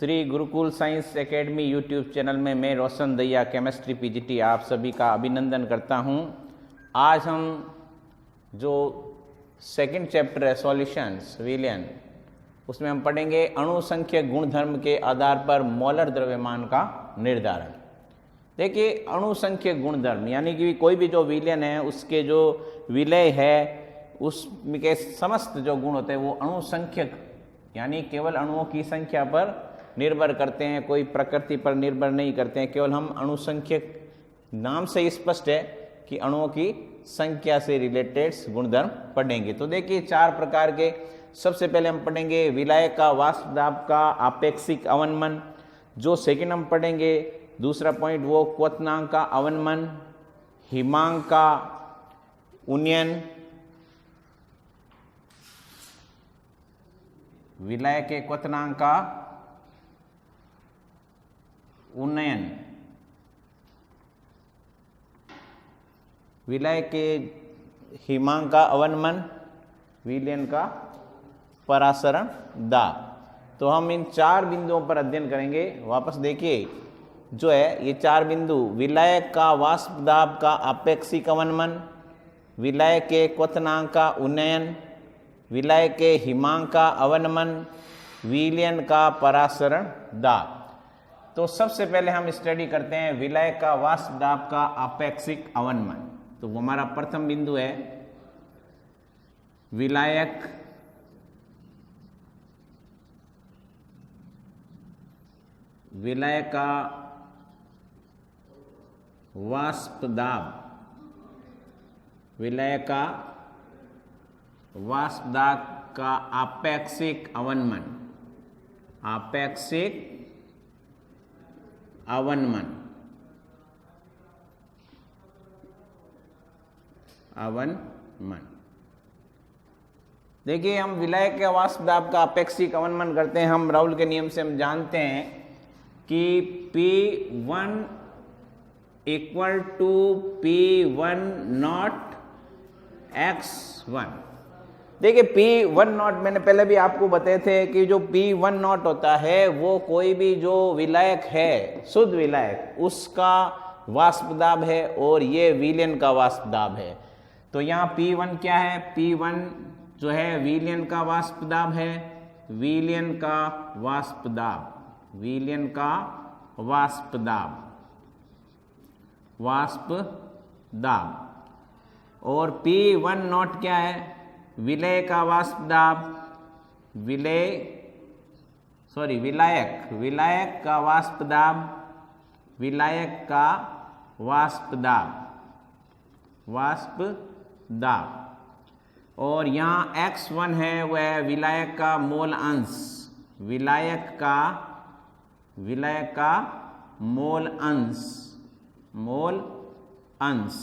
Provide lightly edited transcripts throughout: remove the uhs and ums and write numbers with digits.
Shri Gurukul science academy YouTube channel में मैं रोशन दैया केमिस्ट्री पीजीटी आप सभी का अभिनंदन करता हूं। आज हम जो सेकंड चैप्टर है सॉल्यूशंस विलियन, उसमें हम पढ़ेंगे अणुसंख्यक गुणधर्म के आधार पर मोलर द्रव्यमान का निर्धारण। देखिए, अणुसंख्यक गुणधर्म यानी कि कोई भी जो विलयन है उसके जो विलय है उसके समस्त जो गुण होते हैं वो अणुसंख्यक यानी केवल अणुओं की संख्या पर निर्भर करते हैं, कोई प्रकृति पर निर्भर नहीं करते हैं। केवल हम अणुसंख्यक नाम से स्पष्ट है कि अणुओं की संख्या से रिलेटेड गुणधर्म पढ़ेंगे। तो देखिए, चार प्रकार के। सबसे पहले हम पढ़ेंगे विलायक का, वाष्प दाब का, आपेक्षिक अवनमन। जो सेकंड हम पढ़ेंगे दूसरा पॉइंट वो क्वथनांक का अवनमन, हिमांक का उन्नयन, विलय के क्वथनांक का उन्नयन, विलय के हिमांक का अवनमन, विलयन का परासरण दाब। तो हम इन चार बिंदुओं पर अध्ययन करेंगे। वापस देखिए, जो है ये चार बिंदु, विलायक का वाष्प दाब का आपेक्षिक अवनमन, विलय के क्वथनांक का उन्नयन, विलय के हिमांक का अवनमन, विलयन का परासरण दाब। तो सबसे पहले हम स्टडी करते हैं विलय का वाष्प दाब का आपेक्षिक अवनमन। तो वो हमारा प्रथम बिंदु है विलायक विलय का वाष्प दाब, विलय का वाष्प दाब का आपेक्षिक अवनमन, आपेक्षिक अवनमन, अवनमन। देखिए, हम विलय के वाष्प दाब का आपेक्षिक अवनमन करते हैं। हम राउल के नियम से हम जानते हैं कि P1 equal to P1 not x1। देखिए, P1 नॉट मैंने पहले भी आपको बताए थे कि जो P1 नॉट होता है वो कोई भी जो विलायक है, शुद्ध विलायक, उसका वाष्प दाब है और ये विलयन का वाष्प दाब है। तो यहाँ P1 क्या है? P1 जो है विलयन का वाष्प दाब है, विलयन का वाष्प दाब, विलयन का वाष्प दाब, वाष्प दाब। और P1 नॉट क्या है? विलय का वाष्प दाब, विलायक, विलायक का वाष्प दाब, विलायक का वाष्प दाब, वाष्प दाब। और यहाँ x1 है वह विलायक का मोल अंश, विलायक का मोल अंश, मोल अंश।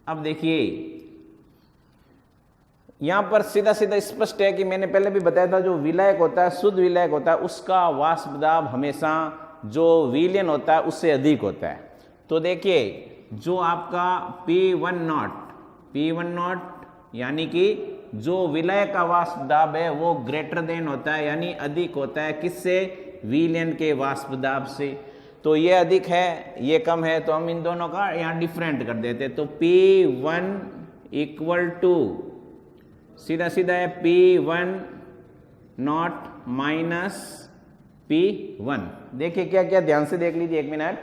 अब देखिए, यहाँ पर सीधा सीधा स्पष्ट है कि मैंने पहले भी बताया था, जो विलायक होता है, शुद्ध विलायक होता है, उसका वाष्प दाब हमेशा जो विलयन होता है उससे अधिक होता है। तो देखिए, जो आपका P1 नॉट यानी कि जो विलय का वाष्प दाब है वो ग्रेटर देन होता है, यानी अधिक होता है किससे? विलयन के वाष्प दाब से। तो ये अधिक है, ये कम है, तो हम इन दोनों का यहाँ डिफरेंट कर देते। तो P1 इक्वल टू सीधा सीधा है P1 नॉट माइनस P1। देखिए क्या क्या, ध्यान से देख लीजिए एक मिनट,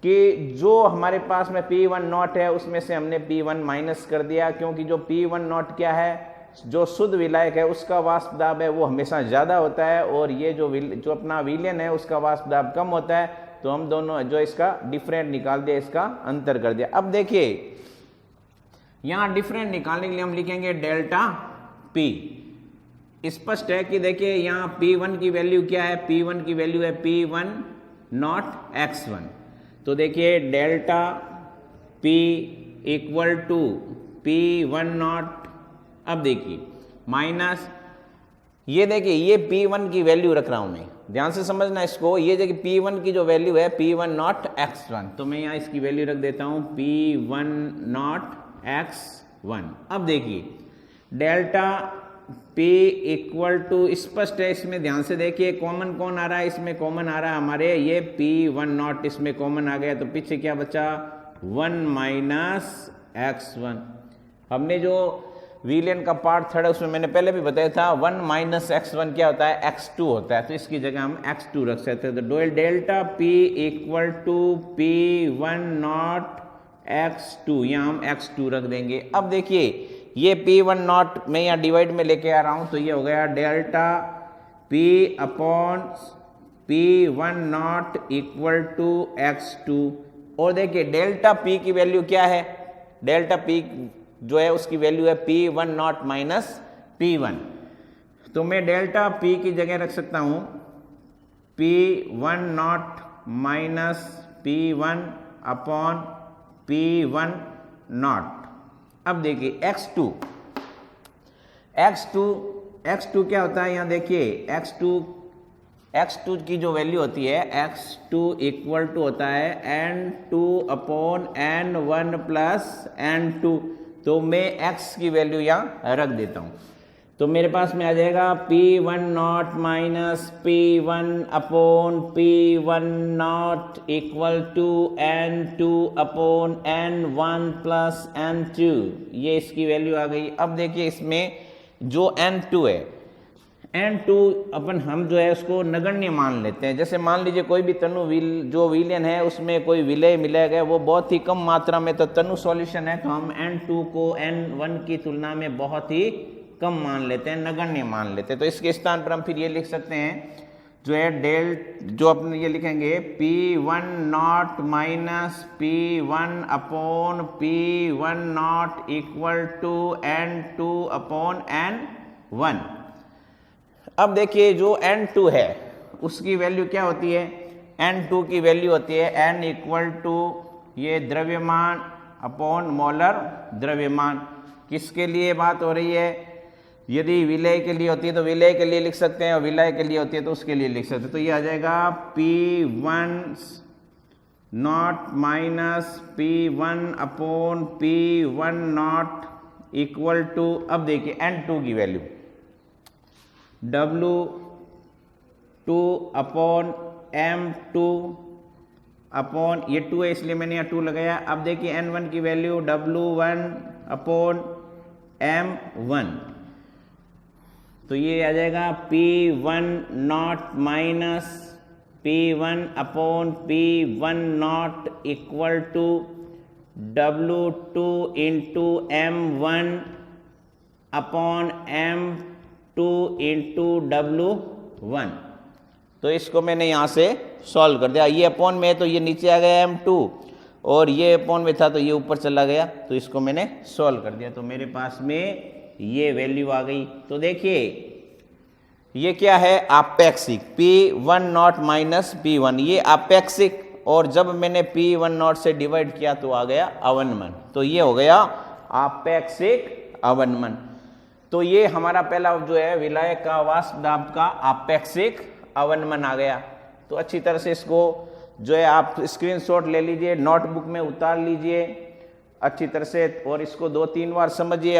कि जो हमारे पास में P1 नॉट है उसमें से हमने P1 माइनस कर दिया, क्योंकि जो P1 नॉट क्या है, जो शुद्ध विलायक है उसका वाष्प दाब है वो हमेशा ज़्यादा होता है, और ये जो अपना विलयन है उसका वाष्प दाब कम होता है। तो हम दोनों जो इसका डिफरेंट निकाल दिया, इसका अंतर कर दिया। अब देखिए, यहाँ डिफरेंट निकालने के लिए हम लिखेंगे डेल्टा P। स्पष्ट है कि देखिए यहाँ P1 की वैल्यू क्या है? P1 की वैल्यू है P1 नॉट x1। तो देखिए delta P equal to P1 nought. अब देखिए माइनस, ये देखिए ये P1 की वैल्यू रख रहा हूं मैं, ध्यान से समझना इसको। ये देखिए P1 की जो वैल्यू है P1 नॉट x1, तो मैं यहाँ इसकी वैल्यू रख देता हूं P1 नॉट x1। अब देखिए डेल्टा P इक्वल टू, स्पष्ट है, इसमें ध्यान से देखिए कॉमन कौन आ रहा है, इसमें कॉमन आ रहा है हमारे ये P1 इसमें कॉमन आ गया, तो पीछे क्या बचा 1 माइनस x1। हमने जो विलियन का पार्ट थर्ड है उसमें मैंने पहले भी बताया था 1 माइनस x1 क्या होता है x2 होता है, तो इसकी जगह हम x2 रख सकते हैं। तो delta P equal to P1 nought x2, यहाँ हम x2 रख देंगे। अब देखिए ये P1 नॉट मैं यहाँ डिवाइड में लेके आ रहा हूँ, तो ये हो गया delta P upon P1 nought equal to x2। और देखिए डेल्टा P की वैल्यू क्या है, डेल्टा P जो है उसकी वैल्यू है P1 नॉट माइनस P1। तो मैं डेल्टा P की जगह रख सकता हूँ P1 nought minus P1 upon P1 nought. अब देखिए x2 क्या होता है, यहाँ देखिए x2 की जो वैल्यू होती है x2 इक्वल टू होता है n2 upon n1 plus n2। तो मैं x की वैल्यू यहाँ रख देता हूँ, तो मेरे पास में आ जाएगा P1 nought minus P1 upon P1 nought equal to n2 upon n1 plus n2, ये इसकी वैल्यू आ गई। अब देखिए इसमें जो n2 है, n2 अपन हम जो है उसको नगण्य मान लेते हैं। जैसे मान लीजिए कोई भी तनु जो विलयन है उसमें कोई विलय मिला गया वो बहुत ही कम मात्रा में, तो तनु सॉल्यूशन है, तो हम n2 को n1 की तुलना में बहुत ही कम मान लेते हैं, नगण्य मान लेते हैं। तो इसके स्थान पर हम फिर ये लिख सकते हैं जो है जो अपने ये लिखेंगे P1 nought minus P1 upon P1 nought equal to n2 upon n1। अब देखिए जो n2 है उसकी वैल्यू क्या होती है, n2 की वैल्यू होती है n इक्वल टू ये द्रव्यमान अपॉन मोलर द्रव्यमान। किसके लिए बात हो रही है, यदि विलय के लिए होती है तो विलय के लिए लिख सकते हैं, और विलय के लिए होती है तो उसके लिए लिख सकते हैं। तो ये आ जाएगा P1 nought minus P1 upon P1 nought equal to, अब देखिए n2 की value W2 upon M2 upon ये 2 है इसलिए मैंने यहाँ 2 लगाया। अब देखिए n1 की वैल्यू W1 अपॉन M1, तो ये आ जाएगा P1 nought minus P1 upon P1 nought equal to W2 into M1 upon M2 into W1। तो इसको मैंने यहाँ से सॉल्व कर दिया, ये अपॉन में है तो ये नीचे आ गया M2, और ये अपॉन में था तो ये ऊपर चला गया, तो इसको मैंने सॉल्व कर दिया, तो मेरे पास में ये वैल्यू आ गई। तो देखिए ये क्या है, आपेक्षिक P1 नॉट माइनस P1, ये आपेक्षिक, और जब मैंने P1 नॉट से डिवाइड किया तो आ गया अवनमन, तो ये हो गया आपेक्षिक अवनमन। तो ये हमारा पहला जो है विलायक का वाष्प दाब का आपेक्षिक अवनमन आ गया। तो अच्छी तरह से इसको जो है आप स्क्रीनशॉट ले लीजिए, नोटबुक में उतार लीजिए अच्छी तरह से, और इसको 2-3 बार समझिए,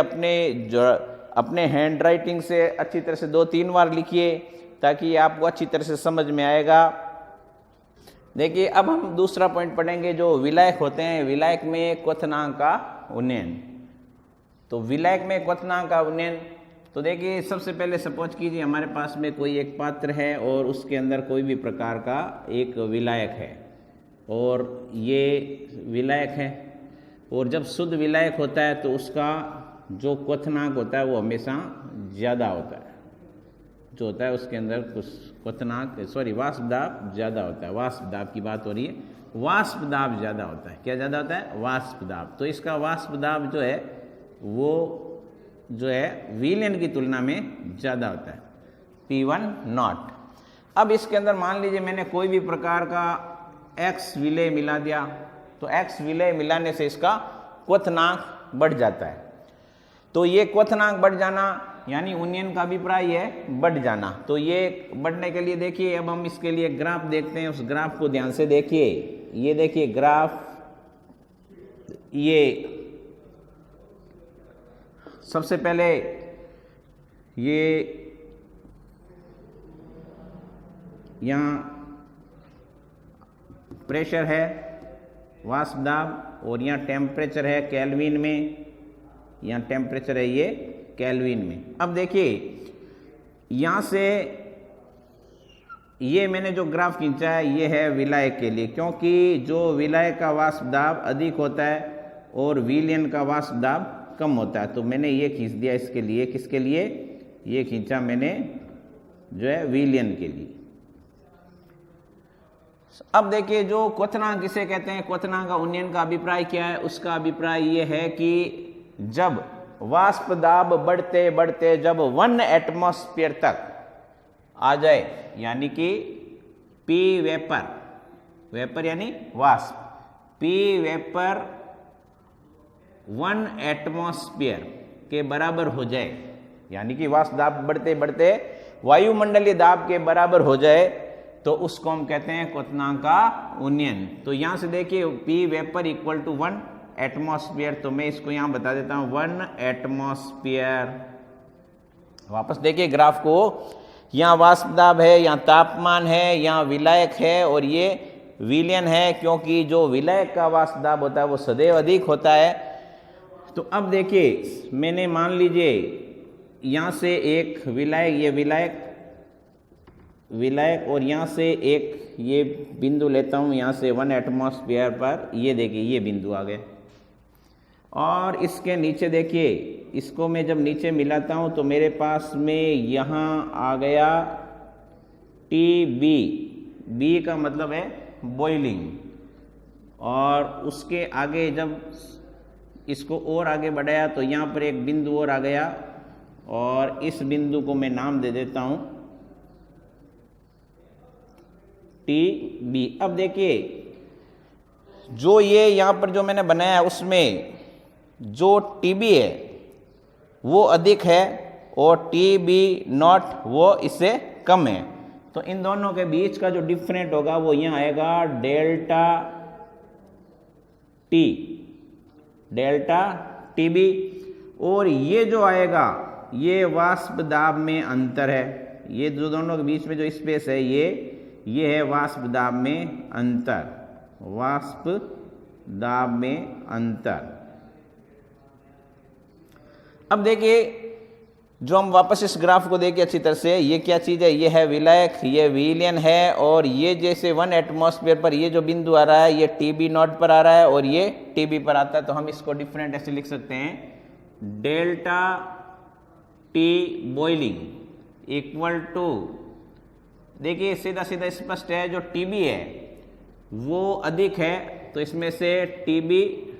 अपने हैंड राइटिंग से अच्छी तरह से 2-3 बार लिखिए ताकि आपको अच्छी तरह से समझ में आएगा। देखिए अब हम दूसरा पॉइंट पढ़ेंगे जो विलायक होते हैं, विलायक में क्वथनांक का उन्नयन। तो विलायक में क्वथनांक का उन्नयन, तो देखिए सबसे पहले सपोज कीजिए हमारे पास में कोई एक पात्र है और उसके अंदर कोई भी प्रकार का एक विलायक है, और ये विलायक है, और जब शुद्ध विलायक होता है तो उसका जो क्वथनांक होता है वो हमेशा ज़्यादा होता है, जो होता है उसके अंदर कुछ क्वथनांक वाष्प दाब ज़्यादा होता है। वाष्प दाब की बात हो रही है, वाष्प दाब ज़्यादा होता है। क्या ज़्यादा होता है, वाष्प दाब। तो इसका वाष्प दाब जो है वो जो है विलयन की तुलना में ज़्यादा होता है, P1 नॉट। अब इसके अंदर मान लीजिए मैंने कोई भी प्रकार का X विलय मिला दिया, तो X विलय मिलाने से इसका क्वथनांक बढ़ जाता है। तो ये क्वथनांक बढ़ जाना यानी उन्नयन का अभिप्राय है बढ़ जाना। तो ये बढ़ने के लिए देखिए अब हम इसके लिए ग्राफ देखते हैं, उस ग्राफ को ध्यान से देखिए। ये देखिए ग्राफ, ये सबसे पहले ये यहाँ प्रेशर है, वाष्प दाब, और यहाँ टेम्परेचर है केल्विन में, यहाँ टेम्परेचर है ये केल्विन में। अब देखिए यहाँ से ये मैंने जो ग्राफ खींचा है ये है विलायक के लिए, क्योंकि जो विलायक का वाष्प दाब अधिक होता है और विलयन का वाष्प दाब कम होता है, तो मैंने ये खींच दिया इसके लिए। किसके लिए? ये खींचा मैंने जो है विलयन के लिए। अब देखिए जो क्वथनांक किसे कहते हैं, क्वथनांक का उन्नयन का अभिप्राय क्या है? उसका अभिप्राय ये है कि जब वाष्प दाब बढ़ते बढ़ते जब 1 एटमॉस्फेयर तक आ जाए, यानी कि पी वेपर, वेपर यानी वाष्प, पी वेपर 1 एटमॉस्फेयर के बराबर हो जाए, यानी कि वाष्प दाब बढ़ते बढ़ते वायुमंडलीय दाब के बराबर हो जाए, तो उसको हम कहते हैं क्वथनांक का उन्नयन। तो यहां से देखिए P vapour equal to 1 atmosphere, तो मैं इसको यहां बता देता हूं 1 एटमॉस्फेयर। वापस देखिए ग्राफ को, यहाँ वाष्प दाब है, यहाँ तापमान है, यहाँ विलायक है और ये विलयन है, क्योंकि जो विलायक का वाष्प दाब होता है वो सदैव अधिक होता है। तो अब देखिए मैंने मान लीजिए यहाँ से एक विलायक, ये विलायक और यहाँ से एक ये बिंदु लेता हूँ, यहाँ से 1 एटमॉस्फेयर पर, ये देखिए ये बिंदु आ गए। और इसके नीचे देखिए, इसको मैं जब नीचे मिलाता हूँ तो मेरे पास में यहाँ आ गया TB, बी का मतलब है बॉइलिंग, और उसके आगे जब इसको और आगे बढ़ाया तो यहाँ पर एक बिंदु और आ गया, और इस बिंदु को मैं नाम दे देता हूँ TB। अब देखिए जो ये यहाँ पर जो मैंने बनाया है उसमें जो TB है वो अधिक है और TB नॉट वो इससे कम है, तो इन दोनों के बीच का जो डिफरेंट होगा वो यहाँ आएगा डेल्टा T, डेल्टा TB। और ये जो आएगा ये वाष्प दाब में अंतर है, ये जो दोनों के बीच में जो स्पेस है ये है वाष्प दाब में अंतर, वाष्प दाब में अंतर। अब देखिए जो हम वापस इस ग्राफ को देखिए अच्छी तरह से, ये क्या चीज़ है? ये है विलायक, ये विलयन है, और ये जैसे 1 एटमॉस्फेयर पर ये जो बिंदु आ रहा है ये TB नॉट पर आ रहा है और ये TB पर आता है, तो हम इसको डिफरेंट ऐसे लिख सकते हैं delta T boiling equal to, देखिए सीधा सीधा स्पष्ट है, जो TB है वो अधिक है तो इसमें से TB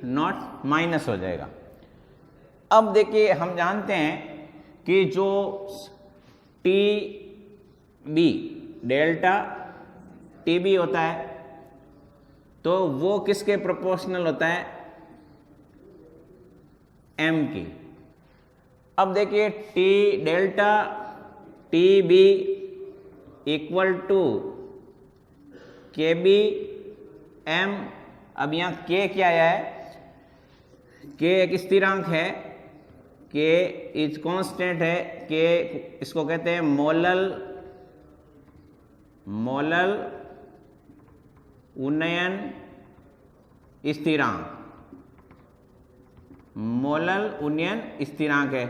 नॉट माइनस हो जाएगा। अब देखिए हम जानते हैं कि जो TB डेल्टा TB होता है तो वो किसके प्रोपोर्शनल होता है? M की। अब देखिए delta TB equal to KB M। अब यहाँ K क्या आया है? K एक स्थिरांक है, K इज कांस्टेंट है, K इसको कहते हैं मोलल उन्नयन स्थिरांक, मोलल उन्नयन स्थिरांक है।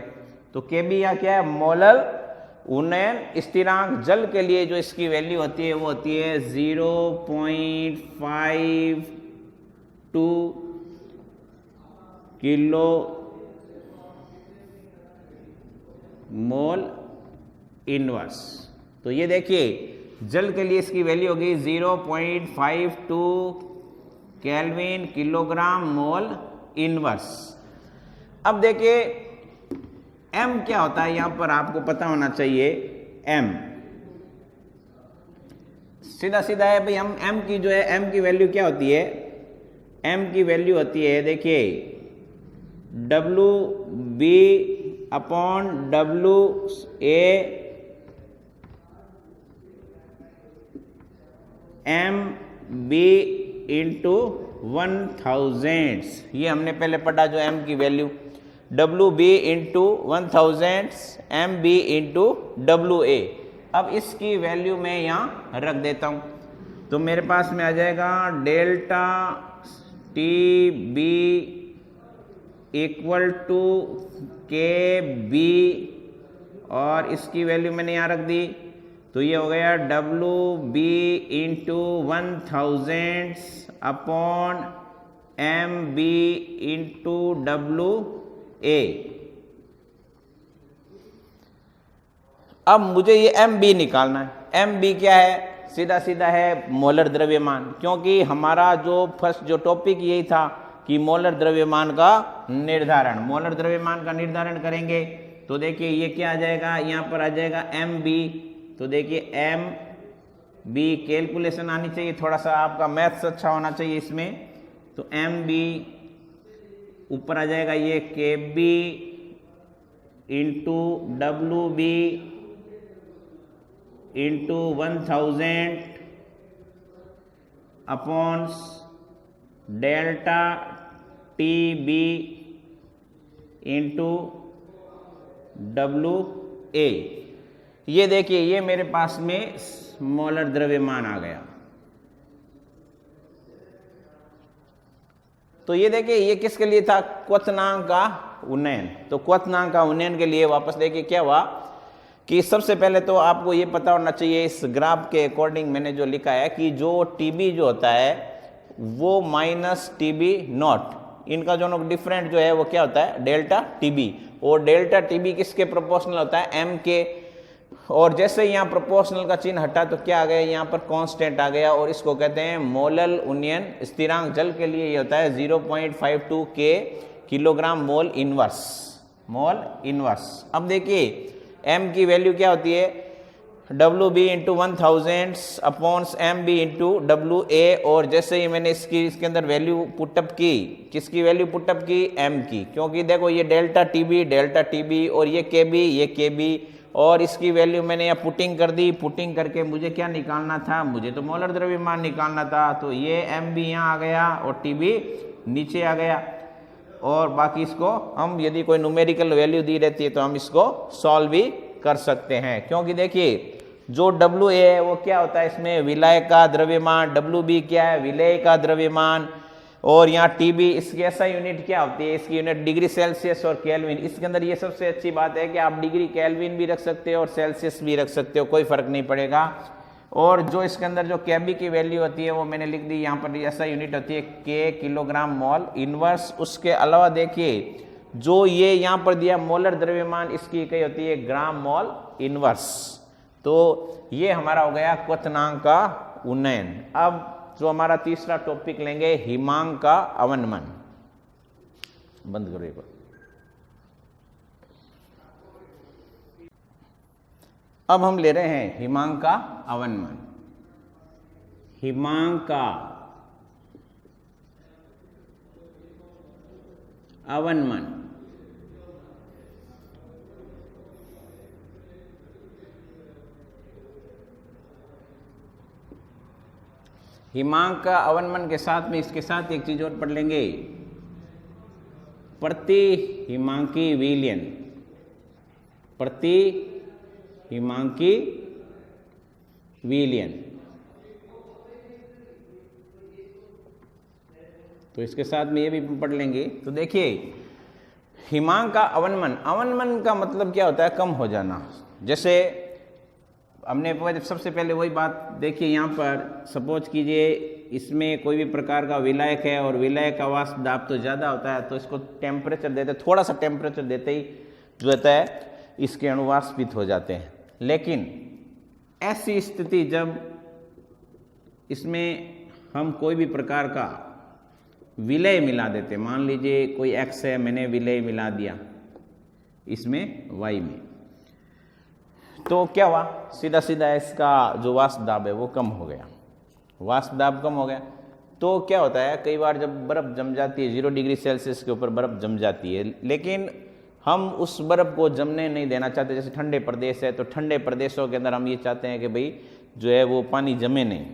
तो KB या क्या है? मोलल उन्नयन स्थिरांक। जल के लिए जो इसकी वैल्यू होती है वो होती है 0.52 किलो मोल इनवर्स। तो ये देखिए जल के लिए इसकी वैल्यू होगी 0.52 केल्विन किलोग्राम मोल इनवर्स। अब देखिए M क्या होता है, यहां पर आपको पता होना चाहिए। M सीधा सीधा है भाई, हम M की जो है M की वैल्यू क्या होती है? M की वैल्यू होती है, देखिए WB upon WA MB into 1000। ये हमने पहले पढ़ा जो M की value WB into 1000 MB into WA। अब इसकी वैल्यू मैं यहाँ रख देता हूँ, तो मेरे पास में आ जाएगा delta TB equal to KB और इसकी वैल्यू मैंने यहाँ रख दी, तो ये हो गया WB into 1000 upon MB into WA। अब मुझे ये MB निकालना है। MB क्या है? सीधा सीधा है मोलर द्रव्यमान, क्योंकि हमारा जो फर्स्ट जो टॉपिक यही था कि मोलर द्रव्यमान का निर्धारण। मोलर द्रव्यमान का निर्धारण करेंगे तो देखिए ये क्या आ जाएगा, यहाँ पर आ जाएगा MB। तो देखिए MB कैलकुलेशन आनी चाहिए, थोड़ा सा आपका मैथ्स अच्छा होना चाहिए इसमें। तो MB ऊपर आ जाएगा ये KB into WB into 1000 upon delta TB into WA। ये देखिए ये मेरे पास में मोलर द्रव्यमान आ गया। तो ये देखिए ये किसके लिए था? क्वथनांक का उन्नयन। तो क्वथनांक का उन्नयन के लिए वापस देखिए क्या हुआ कि सबसे पहले तो आपको ये पता होना चाहिए, इस ग्राफ के अकॉर्डिंग मैंने जो लिखा है कि जो TB जो होता है वो माइनस TB नॉट, इनका जो डिफरेंट जो है वो क्या होता है? Delta TB। और डेल्टा TB किसके प्रोपोर्शनल होता है? M के। और जैसे यहाँ प्रोपोर्शनल का चिन्ह हटा तो क्या आ गया? यहाँ पर कांस्टेंट आ गया, और इसको कहते हैं मोलल उन्नयन स्थिरांक। जल के लिए ये होता है 0.52 K kilogram mole inverse, mole inverse. अब देखिए M की वैल्यू क्या होती है? WB into 1000 upon MB into WA। और जैसे ही मैंने इसके अंदर वैल्यू पुटअप की, किसकी वैल्यू पुटअप की? M की, क्योंकि देखो ये डेल्टा TB और ये KB, और इसकी वैल्यू मैंने यहाँ पुटिंग कर दी। पुटिंग करके मुझे क्या निकालना था? मुझे तो मोलर द्रव्यमान निकालना था। तो ये MB यहाँ आ गया और TB नीचे आ गया। और बाकी इसको हम यदि कोई न्यूमेरिकल वैल्यू दी रहती है तो हम इसको सॉल्व भी कर सकते हैं, क्योंकि देखिए जो WA है वो क्या होता है? इसमें विलय का द्रव्यमान। WB क्या है? विलय का द्रव्यमान। और यहाँ TB इसकी ऐसा यूनिट क्या होती है? इसकी यूनिट डिग्री सेल्सियस और केल्विन। इसके अंदर ये सबसे अच्छी बात है कि आप डिग्री केल्विन भी रख सकते हो और सेल्सियस भी रख सकते हो, कोई फर्क नहीं पड़ेगा। और जो इसके अंदर जो KB की वैल्यू होती है वो मैंने लिख दी यहाँ पर, ऐसा यूनिट होती है K किलोग्राम मोल इनवर्स। उसके अलावा देखिए जो ये यहाँ पर दिया मोलर द्रव्यमान, इसकी इकाई होती है ग्राम मोल इनवर्स। तो ये हमारा हो गया क्वथनांक का उन्नयन। अब जो हमारा तीसरा टॉपिक लेंगे हिमांक का अवनमन। बंद करो एक बार। अब हम ले रहे हैं हिमांक का अवनमन। हिमांक का अवनमन हिमांक का अवनमन के साथ में इसके साथ एक चीज और पढ़ लेंगे, प्रति हिमांकी विलयन। प्रति हिमांकी विलयन। तो इसके साथ में ये भी पढ़ लेंगे। तो देखिए हिमांक का अवनमन, अवनमन का मतलब क्या होता है? कम हो जाना। जैसे हमने सबसे पहले वही बात देखिए, यहाँ पर सपोज कीजिए इसमें कोई भी प्रकार का विलायक है और विलायक का वाष्प दाब तो ज़्यादा होता है, तो इसको टेम्परेचर देते, थोड़ा सा टेम्परेचर देते ही जो होता है इसके अणु वाष्पित हो जाते हैं। लेकिन ऐसी स्थिति जब इसमें हम कोई भी प्रकार का विलय मिला देते, मान लीजिए कोई X है, मैंने विलय मिला दिया इसमें Y में, तो क्या हुआ? सीधा सीधा इसका जो वाष्प दाब है वो कम हो गया। वाष्प दाब कम हो गया तो क्या होता है? कई बार जब बर्फ़ जम जाती है, 0 डिग्री सेल्सियस के ऊपर बर्फ़ जम जाती है, लेकिन हम उस बर्फ़ को जमने नहीं देना चाहते। जैसे ठंडे प्रदेश है तो ठंडे प्रदेशों के अंदर हम ये चाहते हैं कि भाई जो है वो पानी जमे नहीं,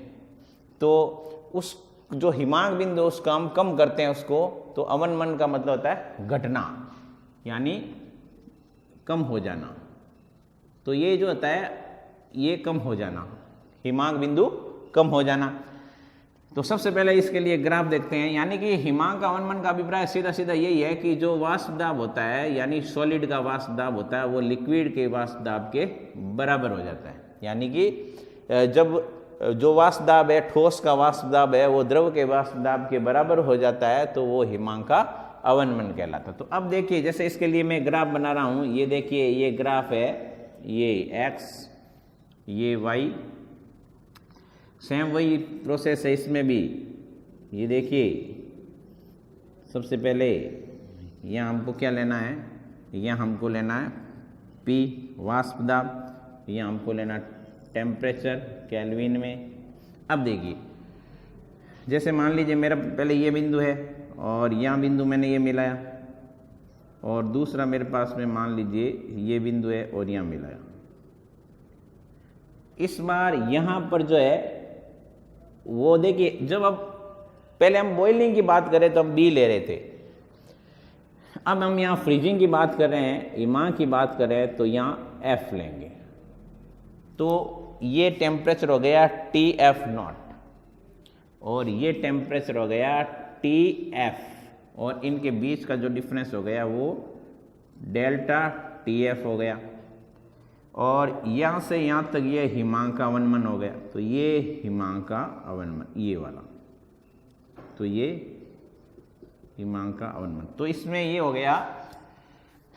तो उस जो हिमांक बिंदु उसका हम कम करते हैं उसको। तो अवनमन का मतलब होता है घटना, यानी कम हो जाना। तो ये जो होता है ये कम हो जाना, हिमांक बिंदु कम हो जाना। तो सबसे पहले इसके लिए ग्राफ देखते हैं। यानी कि हिमांक अवनमन का अभिप्राय सीधा सीधा यही है कि जो वाष्प दाब होता है, यानी सॉलिड का वाष्प दाब होता है, वो लिक्विड के वाष्प दाब के बराबर हो जाता है। यानी कि जब जो वाष्प दाब है, ठोस का वाष्प दाब है, वो द्रव के वाष्प दाब के बराबर हो जाता है, तो वो हिमांक का अवनमन कहलाता। तो अब देखिए, जैसे इसके लिए मैं ग्राफ बना रहा हूं, ये देखिए ये ग्राफ है, ये x, ये y, सेम वही प्रोसेस है इसमें भी। ये देखिए, सबसे पहले यहाँ हमको क्या लेना है, यहाँ हमको लेना है P वाष्प दाब, यहाँ हमको लेना टेम्परेचर केल्विन में। अब देखिए, जैसे मान लीजिए मेरा पहले ये बिंदु है और यहाँ बिंदु मैंने ये मिलाया, और दूसरा मेरे पास में मान लीजिए ये बिंदु है और यहाँ मिलाया। इस बार यहाँ पर जो है वो देखिए, जब अब पहले हम बॉइलिंग की बात करें तो हम B ले रहे थे, अब हम यहाँ फ्रीजिंग की बात कर रहे हैं, हिमांक की बात करें तो यहाँ F लेंगे। तो ये टेम्परेचर हो गया TF0 और ये टेम्परेचर हो गया TF, और इनके बीच का जो डिफरेंस हो गया वो डेल्टा TF हो गया, और यहाँ से यहाँ तक ये हिमांक का अवनमन हो गया। तो ये हिमांक का अवनमन, ये वाला, तो ये हिमांक का अवनमन। तो इसमें ये हो गया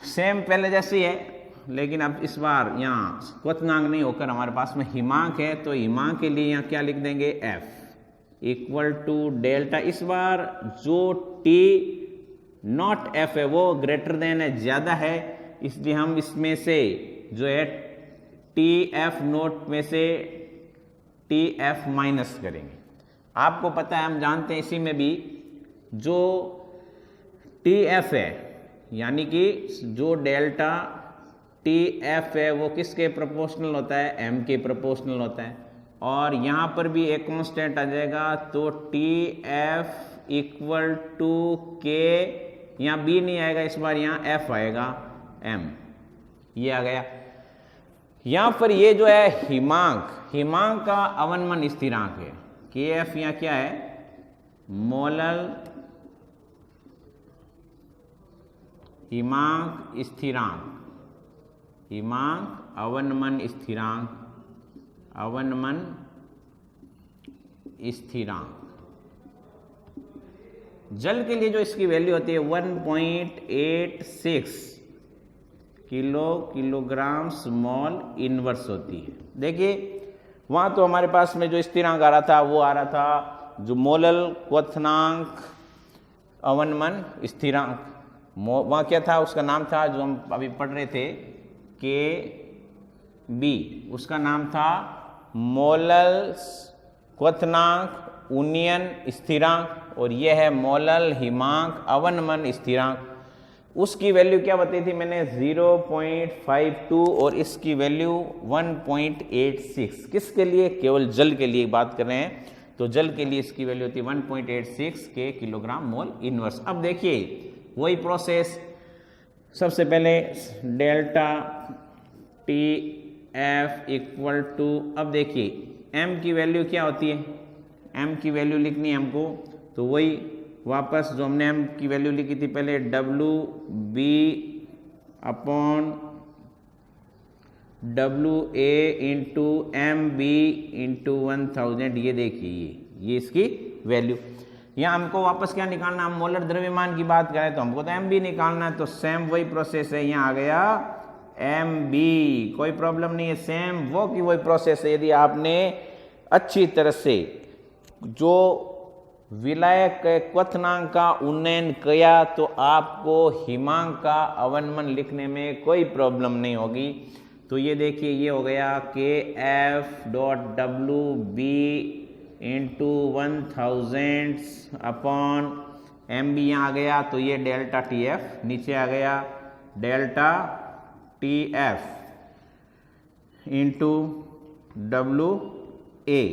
सेम पहले जैसे ही है, लेकिन अब इस बार यहाँ क्वथनांक नहीं होकर हमारे पास में हिमांक है। तो हिमांक के लिए यहाँ क्या लिख देंगे, F इक्वल टू डेल्टा। इस बार जो T0F है वो ग्रेटर देन है, ज़्यादा है, इसलिए हम इसमें से जो है TF0 में से TF माइनस करेंगे। आपको पता है, हम जानते हैं इसी में भी जो TF है, यानी कि जो डेल्टा TF है वो किसके प्रोपोर्शनल होता है, M के प्रोपोर्शनल होता है। और यहाँ पर भी एक कांस्टेंट आ जाएगा, तो TF इक्वल टू K, यहाँ B नहीं आएगा इस बार, यहाँ F आएगा M, ये आ गया। यहाँ पर ये जो है हिमांक, हिमांक का अवनमन स्थिरांक है, KF यहाँ क्या है, मोलल हिमांक स्थिरांक, हिमांक अवनमन स्थिरांक, अवनमन स्थिरांक। जल के लिए जो इसकी वैल्यू होती है 1.86 किलोग्राम स्मॉल इनवर्स होती है। देखिए वहां तो हमारे पास में जो स्थिरांक आ रहा था वो आ रहा था जो मोलल क्वथनांक अवनमन स्थिरांक, वहां क्या था, उसका नाम था जो हम अभी पढ़ रहे थे KB, उसका नाम था मोलल क्वथनांक उन्नयन स्थिरांक, और यह है मोलल हिमांक अवनमन स्थिरांक। उसकी वैल्यू क्या बताई थी मैंने, 0.52, और इसकी वैल्यू 1.86। किसके लिए, केवल जल के लिए बात कर रहे हैं, तो जल के लिए इसकी वैल्यू होती है 1.86 के किलोग्राम मोल इनवर्स। अब देखिए वही प्रोसेस, सबसे पहले डेल्टा TF इक्वल टू, अब देखिए M की वैल्यू क्या होती है, M की वैल्यू लिखनी है हमको, तो वही वापस जो हमने M की वैल्यू लिखी थी पहले, WB upon WA into MB into 1000। ये देखिए ये इसकी वैल्यू। यहाँ हमको वापस क्या निकालना, हम मोलर द्रव्यमान की बात करें तो हमको तो MB निकालना है, तो सेम वही प्रोसेस है, यहाँ आ गया MB, कोई प्रॉब्लम नहीं है, सेम वो की वही प्रोसेस है। यदि आपने अच्छी तरह से जो विलायक क्वथनांक का उन्नयन किया तो आपको हिमांक का अवनमन लिखने में कोई प्रॉब्लम नहीं होगी। तो ये देखिए ये हो गया KF.WB इंटू 1000 अपॉन MB, यहाँ आ गया, तो ये डेल्टा TF, नीचे आ गया डेल्टा TF इंटू WA।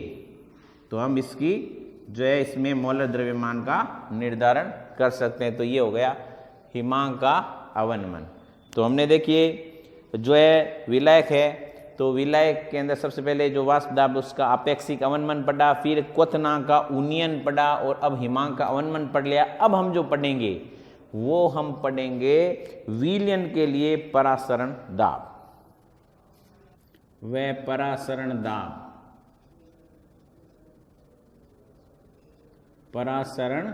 तो हम इसकी जो है इसमें मोलर द्रव्यमान का निर्धारण कर सकते हैं। तो ये हो गया हिमांक का अवनमन। तो हमने देखिए जो है विलायक है, तो विलायक के अंदर सबसे पहले जो वाष्प दाब उसका आपेक्षिक अवनमन पढ़ा, फिर क्वथना का उन्नयन पढ़ा और अब हिमांक का अवनमन पढ़ लिया। अब हम जो पढ़ेंगे वो हम पढ़ेंगे विलयन के लिए परासरण दाब। वह परासरण दाब, परासरण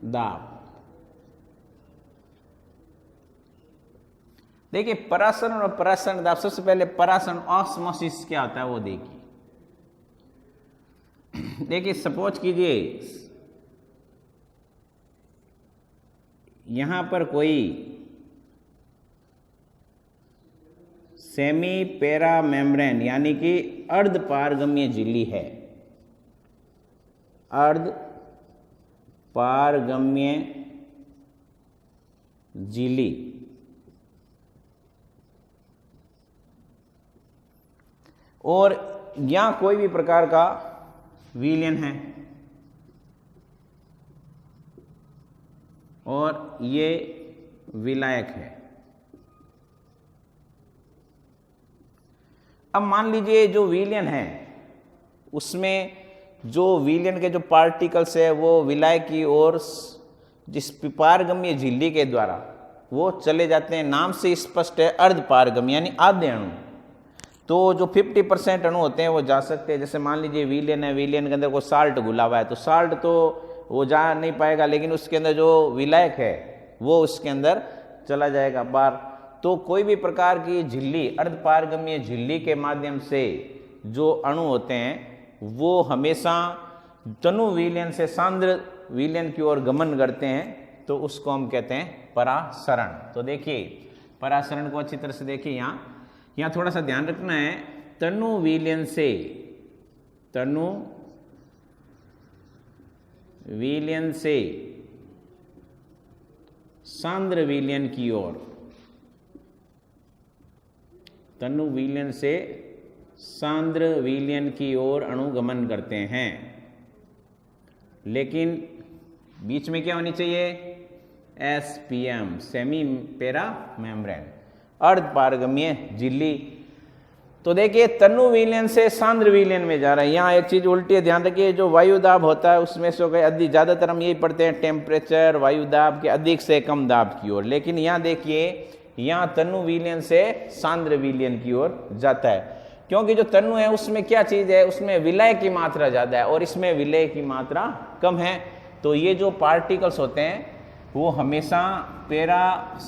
दाब। देखिए परासरण और परासरण दाब, सबसे पहले परासरण ऑस्मोसिस क्या होता है वो देखिए। देखिए सपोज कीजिए यहां पर कोई सेमी पैरा मेम्ब्रेन यानी कि अर्ध पारगम्य झिल्ली है, अर्ध पारगम्य झिल्ली, और यहां कोई भी प्रकार का विलयन है और ये विलायक है। अब मान लीजिए जो विलयन है उसमें जो विलयन के जो पार्टिकल्स है वो विलायक की ओर जिस पारगम्य झिल्ली के द्वारा वो चले जाते हैं। नाम से स्पष्ट है अर्ध पारगम्य यानी आधे अणु। तो जो 50% अणु होते हैं वो जा सकते हैं। जैसे मान लीजिए विलयन है, विलयन के अंदर कोई साल्ट घुला हुआ है तो साल्ट तो वो जा नहीं पाएगा, लेकिन उसके अंदर जो विलायक है वो उसके अंदर चला जाएगा बाहर। तो कोई भी प्रकार की झिल्ली, अर्ध पारगम्य झिल्ली के माध्यम से जो अणु होते हैं वो हमेशा तनु विलयन से सांद्र विलयन की ओर गमन करते हैं, तो उसको हम कहते हैं परासरण। तो देखिए परासरण को अच्छी तरह से देखिए, यहाँ थोड़ा सा ध्यान रखना है। तनु विलयन से, तनु विलयन से सांद्र विलयन की ओर, तनु विलयन से सांद्र विलयन की ओर अणुगमन करते हैं। लेकिन बीच में क्या होनी चाहिए? SPM, सेमी पैरा मेम्ब्रेन, अर्ध पारगम्य झिल्ली। तो देखिए तनु विलयन से सांद्र विलयन में जा रहा है। यहाँ एक चीज उल्टी है, ध्यान रखिए। जो वायु दाब होता है उसमें से अधिक, ज्यादातर हम यही पढ़ते हैं टेम्परेचर वायु दाब के अधिक से कम दाब की ओर। लेकिन यहाँ देखिए यहाँ तनु विलयन से सांद्र विलयन की ओर जाता है, क्योंकि जो तनु है उसमें क्या चीज है, उसमें विलय की मात्रा ज्यादा है और इसमें विलय की मात्रा कम है। तो ये जो पार्टिकल्स होते हैं वो हमेशा पैरा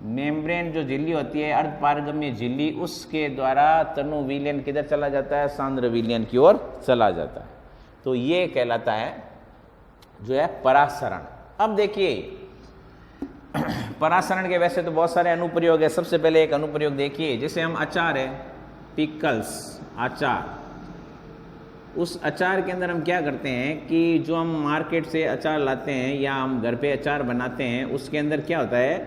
मेम्ब्रेन जो झिल्ली होती है, अर्ध पारगम्य झिल्ली, उसके द्वारा तनु विलयन किधर चला जाता है? सांद्र विलयन की ओर चला जाता है। तो ये कहलाता है जो है परासरण। अब देखिए परासरण के वैसे तो बहुत सारे अनुप्रयोग है। सबसे पहले एक अनुप्रयोग देखिए, जैसे हम अचार है, पिकल्स, अचार, उस अचार के अंदर हम क्या करते हैं कि जो हम मार्केट से अचार लाते हैं या हम घर पे अचार बनाते हैं, उसके अंदर क्या होता है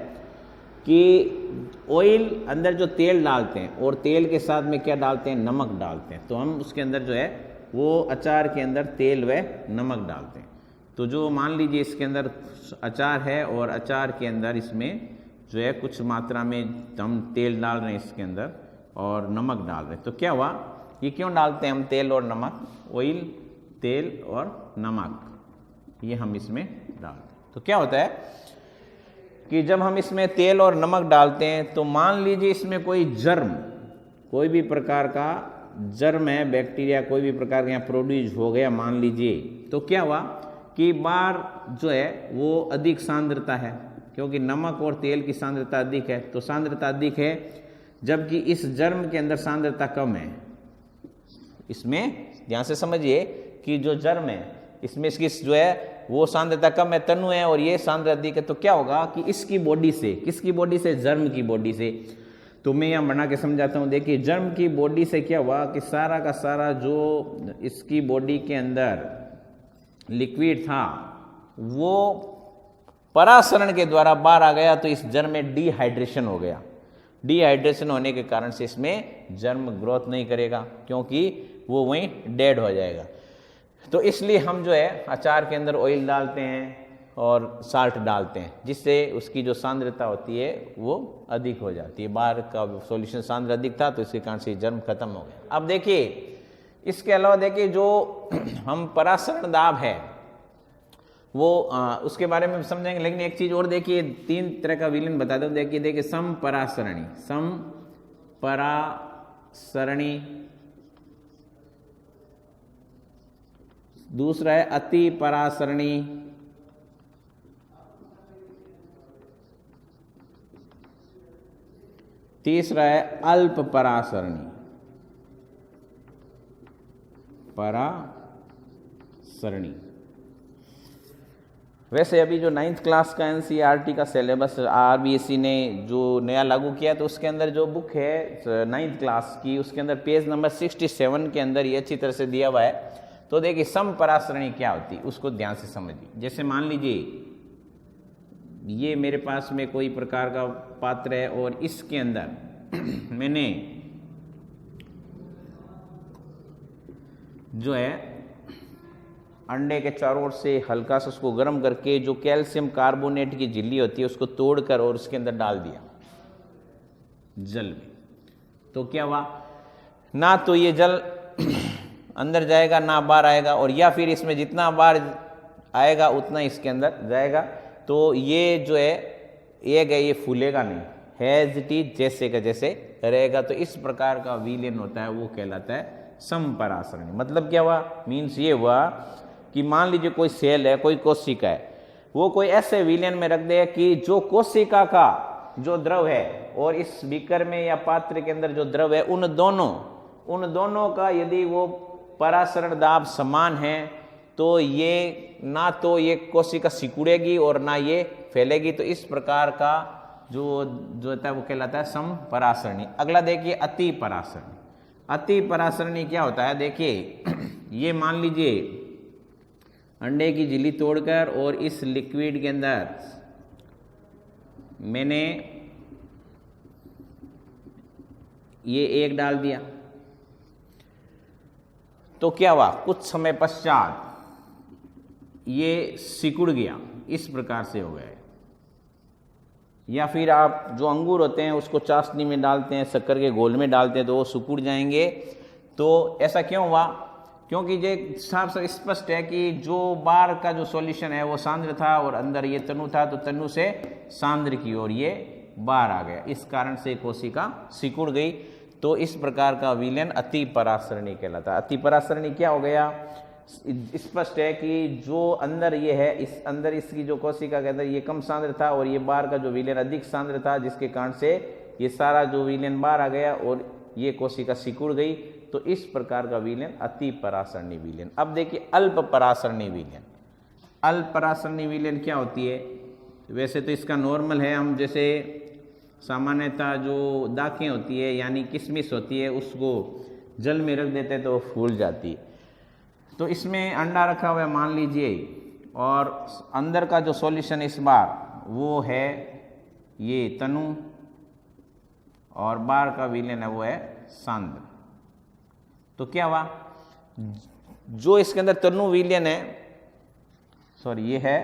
कि ऑयल, अंदर जो तेल डालते हैं और तेल के साथ में क्या डालते हैं? नमक डालते हैं। तो हम उसके अंदर जो है वो अचार के अंदर तेल व नमक डालते हैं। तो जो मान लीजिए इसके अंदर अचार है और अचार के अंदर इसमें जो है कुछ मात्रा में हम तेल डाल रहे हैं इसके अंदर और नमक डाल रहे हैं। तो क्या हुआ, ये क्यों डालते हैं हम तेल और नमक? ऑयल, तेल और नमक, ये हम इसमें डालते हैं। तो क्या होता है कि जब हम इसमें तेल और नमक डालते हैं तो मान लीजिए इसमें कोई जर्म, कोई भी प्रकार का जर्म है, बैक्टीरिया कोई भी प्रकार का यहाँ प्रोड्यूस हो गया मान लीजिए, तो क्या हुआ कि बार जो है वो अधिक सांद्रता है, क्योंकि नमक और तेल की सांद्रता अधिक है। तो सांद्रता अधिक है, जबकि इस जर्म के अंदर सांद्रता कम है। इसमें ध्यान से समझिए कि जो जर्म है इसमें इसकी जो है वो सांद्रता कम है, तनु है, और ये सांद्रता अधिक है। तो क्या होगा कि इसकी बॉडी से, किसकी बॉडी से? जर्म की बॉडी से। तो मैं यहाँ बना के समझाता हूँ। देखिए जर्म की बॉडी से क्या हुआ कि सारा का सारा जो इसकी बॉडी के अंदर लिक्विड था वो परासरण के द्वारा बाहर आ गया। तो इस जर्म में डिहाइड्रेशन हो गया। डिहाइड्रेशन होने के कारण से इसमें जर्म ग्रोथ नहीं करेगा, क्योंकि वो वहीं डेड हो जाएगा। तो इसलिए हम जो है अचार के अंदर ऑयल डालते हैं और साल्ट डालते हैं, जिससे उसकी जो सांद्रता होती है वो अधिक हो जाती है। बाहर का सॉल्यूशन सांद्र अधिक था तो इसके कारण से जर्म खत्म हो गया। अब देखिए इसके अलावा देखिए जो हम परासरण दाब है वो उसके बारे में समझेंगे, लेकिन एक चीज और देखिए, 3 तरह का विलयन बता दूं। देखिए समपरासरणी, समपरासरणी, दूसरा है अति परासरणी, तीसरा है अल्प परासरणी, परासरणी। वैसे अभी जो 9th क्लास का एनसीईआरटी का सिलेबस आरबीएसई ने जो नया लागू किया तो उसके अंदर जो बुक है 9th क्लास की, उसके अंदर पेज नंबर 67 के अंदर ये अच्छी तरह से दिया हुआ है। तो देखिए समपरासरणी क्या होती है उसको ध्यान से समझिए। जैसे मान लीजिए ये मेरे पास में कोई प्रकार का पात्र है और इसके अंदर मैंने जो है अंडे के चारों ओर से हल्का सा उसको गर्म करके जो कैल्शियम कार्बोनेट की झिल्ली होती है उसको तोड़कर और उसके अंदर डाल दिया जल में, तो क्या हुआ, ना तो ये जल अंदर जाएगा ना बाहर आएगा, और या फिर इसमें जितना बाहर आएगा उतना इसके अंदर जाएगा। तो ये जो है ये फूलेगा नहीं, हैज इट इज जैसे का जैसे रहेगा। तो इस प्रकार का विलयन होता है वो कहलाता है समपरासरणी। मतलब क्या हुआ, मीन्स ये हुआ कि मान लीजिए कोई सेल है, कोई कोशिका है, वो कोई ऐसे विलयन में रख दे कि जो कोशिका का जो द्रव है और इस बीकर में या पात्र के अंदर जो द्रव है उन दोनों का यदि वो परासरण दाब समान है तो ये ना तो ये कोशिका सिकुड़ेगी और ना ये फैलेगी। तो इस प्रकार का जो होता है वो कहलाता है समपरासरणी। अगला देखिए अति परासरणी। अति परासरणी क्या होता है, देखिए ये मान लीजिए अंडे की झिल्ली तोड़कर और इस लिक्विड के अंदर मैंने ये एक डाल दिया, तो क्या हुआ, कुछ समय पश्चात ये सिकुड़ गया, इस प्रकार से हो गया। या फिर आप जो अंगूर होते हैं उसको चाशनी में डालते हैं, शक्कर के घोल में डालते हैं तो वो सिकुड़ जाएंगे। तो ऐसा क्यों हुआ, क्योंकि ये साफ साफ स्पष्ट है कि जो बाहर का जो सॉल्यूशन है वो सांद्र था और अंदर ये तनु था, तो तनु से सांद्र की ओर ये बाहर आ गया, इस कारण से कोशिका सिकुड़ गई। तो इस प्रकार का विलयन अति परासरणी कहलाता है। अति परासरणी क्या हो गया, स्पष्ट है कि जो अंदर ये है, इस अंदर इसकी जो कोशिका के अंदर ये कम सांद्र था और ये बाहर का जो विलयन अधिक सांद्र था, जिसके कारण से ये सारा जो विलयन बाहर आ गया और ये कोशिका सिकुड़ गई। तो इस प्रकार का विलयन अति परासरणी विलयन। अब देखिए अल्प परासरणी विलयन। अल्प परासरणी विलयन क्या होती है, वैसे तो इसका नॉर्मल है, हम जैसे सामान्यतः जो दाखें होती है यानी किशमिश होती है उसको जल में रख देते हैं तो वो फूल जाती है। तो इसमें अंडा रखा हुआ है मान लीजिए, और अंदर का जो सॉल्यूशन इस बार वो है ये तनु और बाहर का विलयन है वो है सांद्र। तो क्या हुआ, जो इसके अंदर तनु विलयन है, सॉरी ये है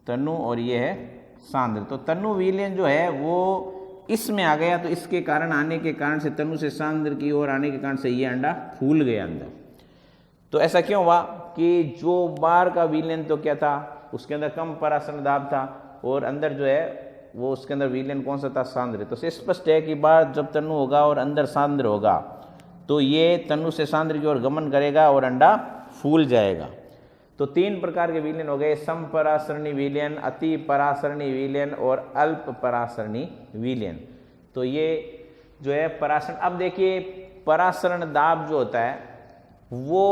तनु और ये है सांद्र, तो तनु विलयन जो है वो इसमें आ गया, तो इसके कारण आने के कारण से तनु से सांद्र की ओर आने के कारण से ये अंडा फूल गया अंदर। तो ऐसा क्यों हुआ कि जो बाहर का विलयन तो क्या था, उसके अंदर कम परासरण दाब था और अंदर जो है वो उसके अंदर विलयन कौन सा था, सांद्र। तो स्पष्ट है कि बाहर जब तनु होगा और अंदर सांद्र होगा तो ये तनु से सांद्र की ओर गमन करेगा और अंडा फूल जाएगा। तो 3 प्रकार के विलयन हो गए, समपरासरणी विलयन, अति परासरणी विलयन और अल्प परासरणी विलयन। तो ये जो है परासरण। अब देखिए परासरण दाब जो होता है वो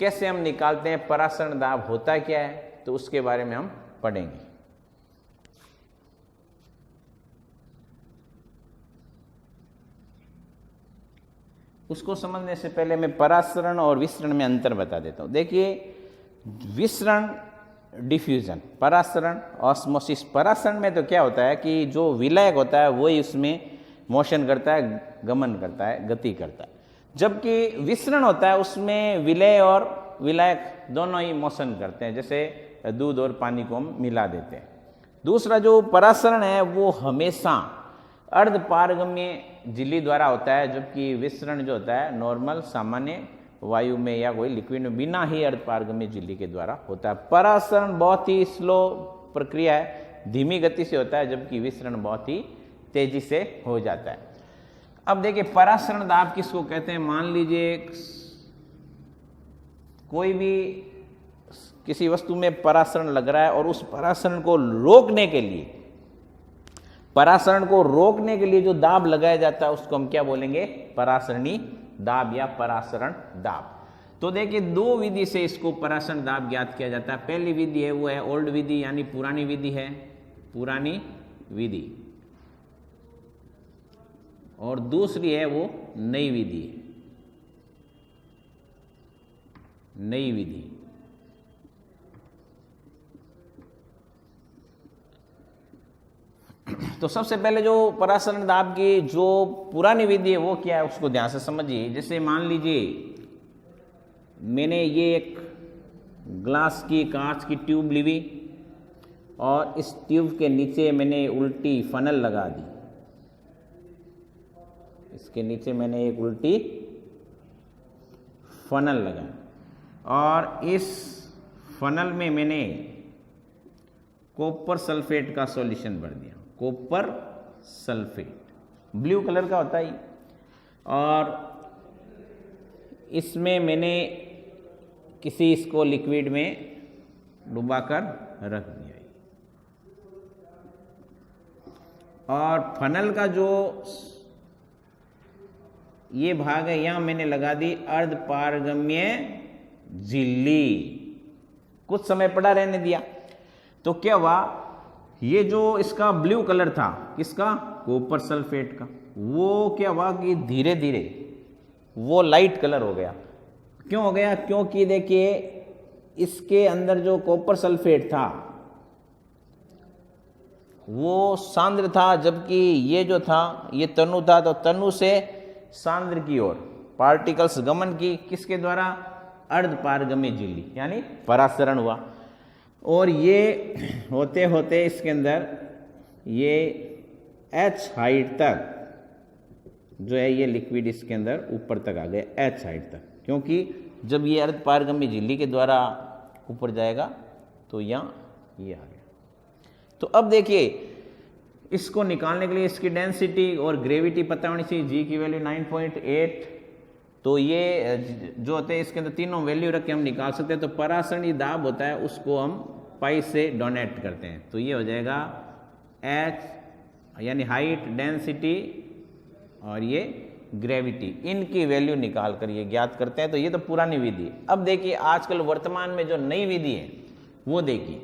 कैसे हम निकालते हैं, परासरण दाब होता क्या है, तो उसके बारे में हम पढ़ेंगे। उसको समझने से पहले मैं परासरण और विसरण में अंतर बता देता हूं। देखिए विसरण डिफ्यूजन, परासरण ऑस्मोसिस। परासरण में तो क्या होता है कि जो विलायक होता है वही उसमें मोशन करता है, गमन करता है, गति करता है, जबकि विसरण होता है उसमें विलय और विलायक दोनों ही मोशन करते हैं। जैसे दूध और पानी को हम मिला देते हैं। दूसरा जो परासरण है वो हमेशा अर्ध पारगम्य झिल्ली द्वारा होता है, जबकि विसरण जो होता है नॉर्मल सामान्य वायु में या कोई लिक्विड में बिना ही अर्ध पारगम्य झिल्ली के द्वारा होता है। परासरण बहुत ही स्लो प्रक्रिया है, धीमी गति से होता है, जबकि विसरण बहुत ही तेजी से हो जाता है। अब देखिए परासरण दाब किसको कहते हैं। मान लीजिए कोई भी किसी वस्तु में परासरण लग रहा है और उस परासरण को रोकने के लिए जो दाब लगाया जाता है उसको हम क्या बोलेंगे, परासरणी दाब या परासरण दाब। तो देखिए दो विधि से इसको परासरण दाब ज्ञात किया जाता है। पहली विधि है वो है ओल्ड विधि यानी पुरानी विधि है, पुरानी विधि, और दूसरी है वो नई विधि है, नई विधि। तो सबसे पहले जो परासरण दाब की जो पुरानी विधि है वो क्या है उसको ध्यान से समझिए। जैसे मान लीजिए मैंने ये एक ग्लास की कांच की ट्यूब ली हुई और इस ट्यूब के नीचे मैंने उल्टी फनल लगा दी, इसके नीचे मैंने एक उल्टी फनल लगाई और इस फनल में मैंने कॉपर सल्फेट का सॉल्यूशन भर दिया। कॉपर सल्फेट ब्लू कलर का होता है और इसमें मैंने किसी इसको लिक्विड में डुबाकर रख दिया और फनल का जो ये भाग है यहां मैंने लगा दी अर्ध पारगम्य झिल्ली, कुछ समय पड़ा रहने दिया। तो क्या हुआ, ये जो इसका ब्लू कलर था किसका, कॉपर सल्फेट का, वो क्या हुआ कि धीरे धीरे वो लाइट कलर हो गया। क्यों हो गया, क्योंकि देखिए इसके अंदर जो कॉपर सल्फेट था वो सांद्र था, जबकि ये जो था ये तनु था। तो तनु से सांद्र की ओर पार्टिकल्स गमन की किसके द्वारा, अर्ध पारगम्य झिल्ली यानी परासरण हुआ। और ये होते होते इसके अंदर ये H हाइट तक जो है ये लिक्विड इसके अंदर ऊपर तक आ गया, H हाइट तक, क्योंकि जब ये अर्ध पारगम्य झिल्ली के द्वारा ऊपर जाएगा तो यहाँ ये आ गया। तो अब देखिए इसको निकालने के लिए इसकी डेंसिटी और ग्रेविटी पता होनी चाहिए। जी की वैल्यू 9.8, तो ये जो होते हैं इसके अंदर तीनों वैल्यू रख के हम निकाल सकते हैं। तो परासरणी दाब होता है उसको हम पाई से डोनेट करते हैं, तो ये हो जाएगा H यानी हाइट, डेंसिटी और ये ग्रेविटी, इनकी वैल्यू निकाल कर ये ज्ञात करते हैं। तो ये तो पुरानी विधि है। अब देखिए आजकल वर्तमान में जो नई विधि है वो देखिए,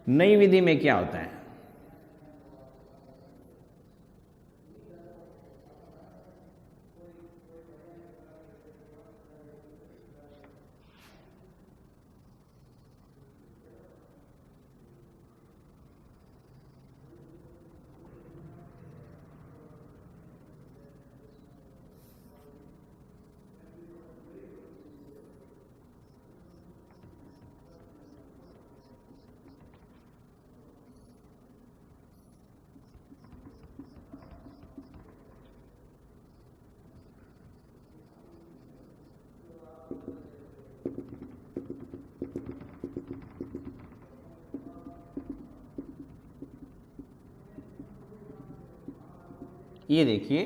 नई विधि में क्या होता है। ये देखिए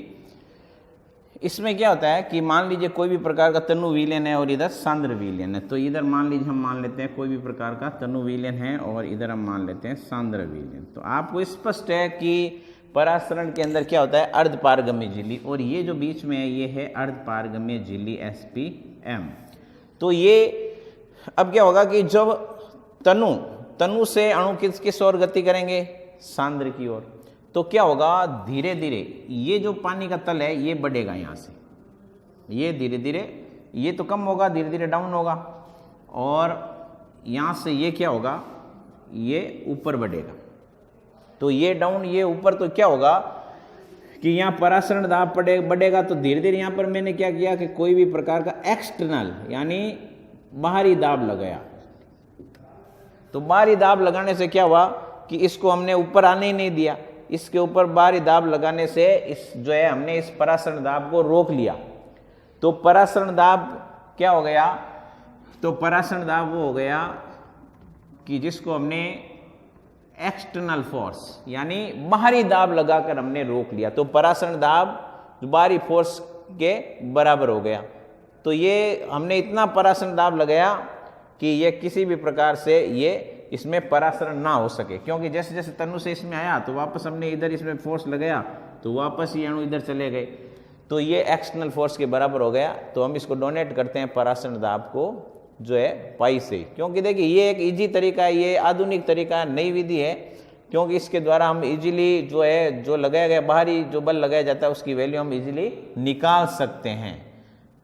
इसमें क्या होता है कि मान लीजिए कोई भी प्रकार का तनु विलयन है और इधर सांद्र विलयन है। तो इधर मान लीजिए हम मान लेते हैं कोई भी प्रकार का तनु विलयन है और इधर हम मान लेते हैं सांद्र विलयन। तो आपको स्पष्ट है कि परासरण के अंदर क्या होता है, अर्ध पारगम्य झिल्ली, और ये जो बीच में है ये है अर्ध पारगम्य झिल्ली SPM। तो ये अब क्या होगा कि जब तनु से अणु किस ओर गति करेंगे, सांद्र की ओर, तो क्या होगा धीरे धीरे ये जो पानी का तल है ये बढ़ेगा, यहाँ से ये धीरे धीरे ये तो कम होगा, धीरे धीरे डाउन होगा, और यहाँ से ये क्या होगा, ये ऊपर बढ़ेगा। तो ये डाउन ये ऊपर, तो क्या होगा कि यहाँ परासरण दाब बढ़ेगा। तो धीरे धीरे यहाँ पर मैंने क्या किया कि कोई भी प्रकार का एक्सटर्नल यानी बाहरी दाब लगाया, तो बाहरी दाब लगाने से क्या हुआ कि इसको हमने ऊपर आने ही नहीं दिया, इसके ऊपर बाहरी दाब लगाने से इस जो है हमने इस परासरण दाब को रोक लिया। तो परासरण दाब क्या हो गया, तो परासरण दाब वो हो गया कि जिसको हमने एक्सटर्नल फोर्स यानी बाहरी दाब लगाकर हमने रोक लिया, तो परासरण दाब बाहरी फोर्स के बराबर हो गया। तो ये हमने इतना परासरण दाब लगाया कि ये किसी भी प्रकार से ये इसमें परासरण ना हो सके, क्योंकि जैसे जैसे तनु से इसमें आया तो वापस हमने इधर इसमें फोर्स लगाया तो वापस ये अणु इधर चले गए, तो ये एक्सटर्नल फोर्स के बराबर हो गया। तो हम इसको डोनेट करते हैं परासरण दाब को जो है पाई से, क्योंकि देखिए ये एक इजी तरीका है, ये आधुनिक तरीका है, नई विधि है, क्योंकि इसके द्वारा हम इजीली जो है जो लगाया गया बाहरी जो बल लगाया जाता है उसकी वैल्यू हम इजीली निकाल सकते हैं।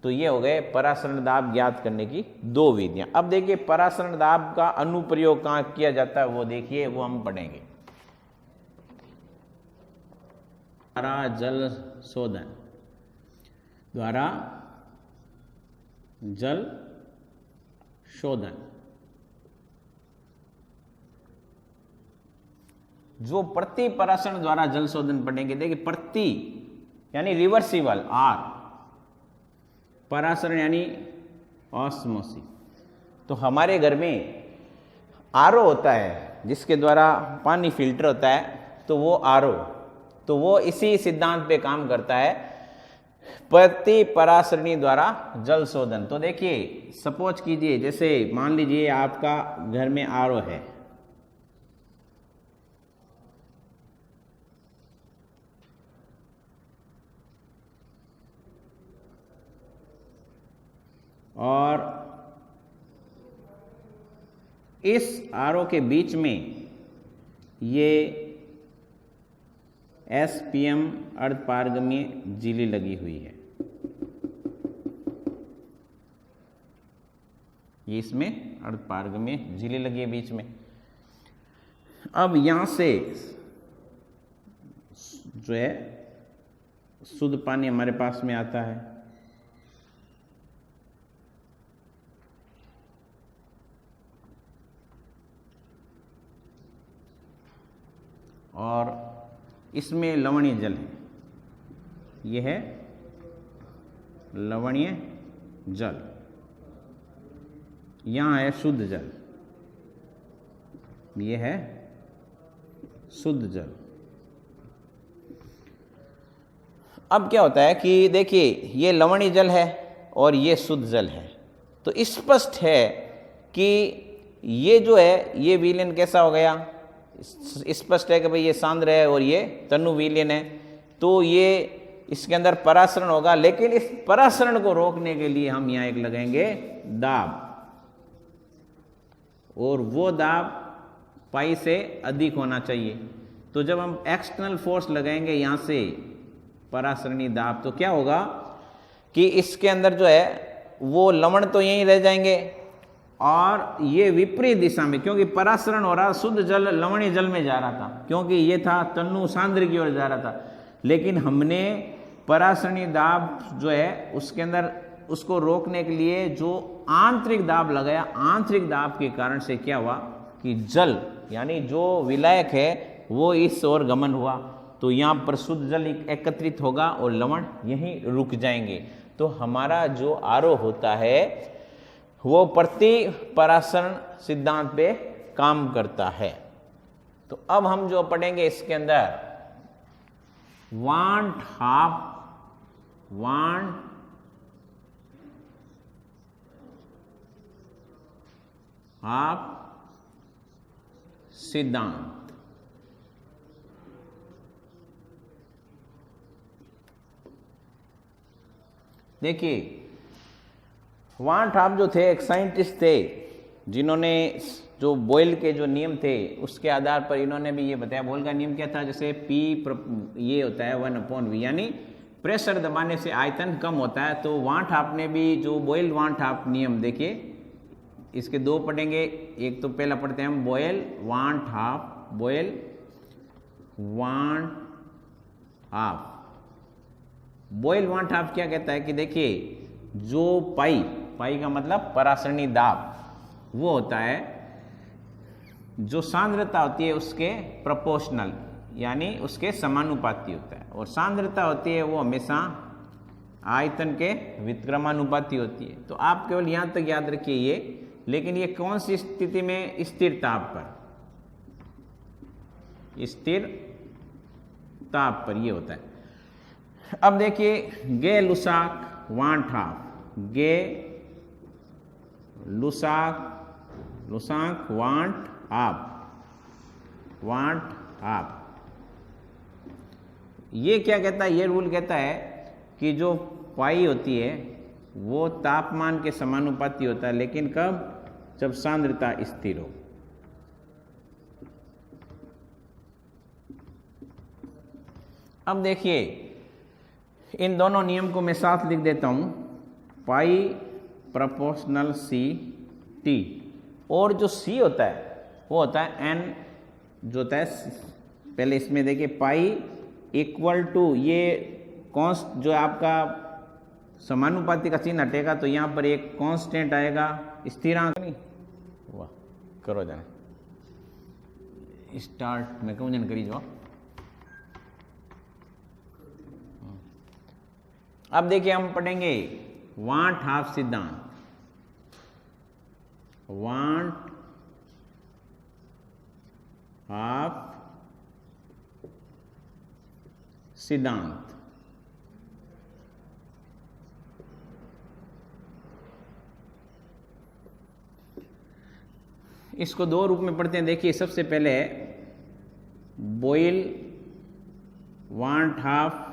तो ये हो गए परासरण दाब ज्ञात करने की दो विधियां। अब देखिए परासरण दाब का अनुप्रयोग कहाँ किया जाता है वो देखिए, वो हम पढ़ेंगे। द्वारा जल शोधन, द्वारा जल शोधन, जो प्रति परासरण द्वारा जल शोधन पढ़ेंगे। देखिए प्रति यानी रिवर्सिबल आर, परासरण यानी ऑस्मोसिस। तो हमारे घर में आरओ होता है जिसके द्वारा पानी फिल्टर होता है, तो वो आरओ, तो वो इसी सिद्धांत पे काम करता है, प्रति परासरणी द्वारा जल शोधन। तो देखिए सपोज कीजिए, जैसे मान लीजिए आपका घर में आरओ है, और इस आरओ के बीच में ये एसपीएम अर्धपारगम्य झिल्ली लगी हुई है, ये इसमें अर्धपारगम्य झिल्ली लगी है बीच में। अब यहां से जो है शुद्ध पानी हमारे पास में आता है, और इसमें लवणीय जल है, यह है लवणीय जल, यहाँ है शुद्ध जल, यह है शुद्ध जल। अब क्या होता है कि देखिए ये लवणीय जल है और ये शुद्ध जल है, तो स्पष्ट है कि ये जो है ये विलयन कैसा हो गया, स्पष्ट है कि भाई ये सांद्र है और ये तनु विलयन है, तो ये इसके अंदर परासरण होगा। लेकिन इस परासरण को रोकने के लिए हम यहाँ एक लगाएंगे दाब, और वो दाब पाई से अधिक होना चाहिए। तो जब हम एक्सटर्नल फोर्स लगाएंगे यहाँ से परासरणी दाब, तो क्या होगा कि इसके अंदर जो है वो लवण तो यहीं रह जाएंगे और ये विपरीत दिशा में, क्योंकि परासरण हो रहा, शुद्ध जल लवणीय जल में जा रहा था, क्योंकि ये था तनु सांद्र की ओर जा रहा था। लेकिन हमने परासरणी दाब जो है उसके अंदर उसको रोकने के लिए जो आंतरिक दाब लगाया, आंतरिक दाब के कारण से क्या हुआ कि जल यानी जो विलायक है वो इस ओर गमन हुआ, तो यहाँ पर शुद्ध जल एकत्रित होगा और लवण यहीं रुक जाएंगे। तो हमारा जो आरओ होता है वो प्रति परासरण सिद्धांत पे काम करता है। तो अब हम जो पढ़ेंगे इसके अंदर वांट हाफ सिद्धांत। देखिए वांट हाफ जो थे एक साइंटिस्ट थे जिन्होंने जो बॉयल के जो नियम थे उसके आधार पर इन्होंने भी ये बताया। बॉयल का नियम क्या था, जैसे P ये होता है 1/V, यानी प्रेशर दबाने से आयतन कम होता है। तो वांट हाफ ने भी जो बॉयल वांट हाफ नियम, देखिए इसके दो पढ़ेंगे, एक तो पहला पढ़ते हैं हम Boyle Van't Hoff. Boyle Van't Hoff, Boyle Van't Hoff क्या कहता है कि देखिए जो पाई का मतलब परासरणी दाब वो होता है जो सांद्रता होती है उसके प्रोपोर्शनल यानी उसके समानुपाती होता है, और सांद्रता होती है वो हमेशा आयतन के व्युत्क्रमानुपाती होती है। तो आप केवल यहाँ तक याद रखिए ये, लेकिन ये कौन सी स्थिति में? स्थिर ताप पर, स्थिर ताप पर ये होता है। अब देखिए गे लुसाक वांट हाफ, गे लुसाक वांट हाफ, ये क्या कहता है? ये रूल कहता है कि जो पाई होती है वो तापमान के समानुपाती होता है, लेकिन कब? जब सांद्रता स्थिर हो। अब देखिए इन दोनों नियम को मैं साथ लिख देता हूं, पाई प्रोपोर्शनल सी टी, और जो सी होता है वो होता है एन, जो होता है पहले इसमें देखिए पाई इक्वल टू, ये कॉन्स्ट जो आपका समानुपाती का चिन्ह हटेगा तो यहाँ पर एक कांस्टेंट आएगा, स्थिरांक नहीं। वाह करो जाना स्टार्ट में क्यों जन करी जो। अब देखिए हम पढ़ेंगे वांट हाफ सिद्धांत, वांट हाफ सिद्धांत। इसको दो रूप में पढ़ते हैं। देखिए सबसे पहले बॉयल वांट हाफ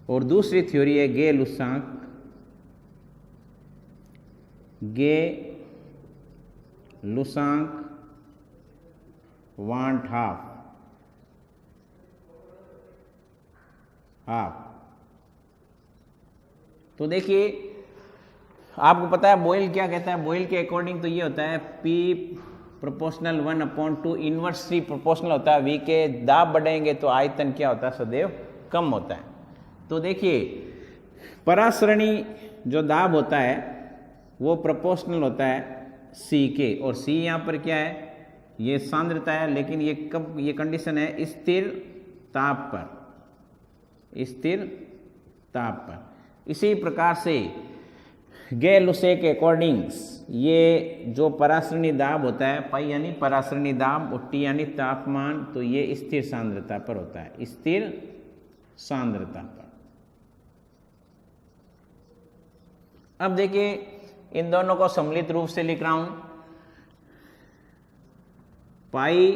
और दूसरी थ्योरी है गे लुसाक, वांट हाफ। तो देखिए आपको पता है बॉयल क्या कहता है? बॉयल के अकॉर्डिंग तो ये होता है P proportional 1/2 inverse C proportional होता है V के। दाब बढ़ेंगे तो आयतन क्या होता है? सदैव कम होता है। तो देखिए परासरणी जो दाब होता है वो प्रोपोर्शनल होता है C के, और C यहाँ पर क्या है? ये सांद्रता है, लेकिन ये कब? ये कंडीशन है स्थिर ताप पर, स्थिर ताप पर। इसी प्रकार से गे लुसे के अकॉर्डिंग ये जो परासरणी दाब होता है, पाई यानी परासरणी दाब और टी यानी तापमान, तो ये स्थिर सांद्रता पर होता है, स्थिर सांद्रता पर। अब देखिए इन दोनों को सम्मिलित रूप से लिख रहा हूं, पाई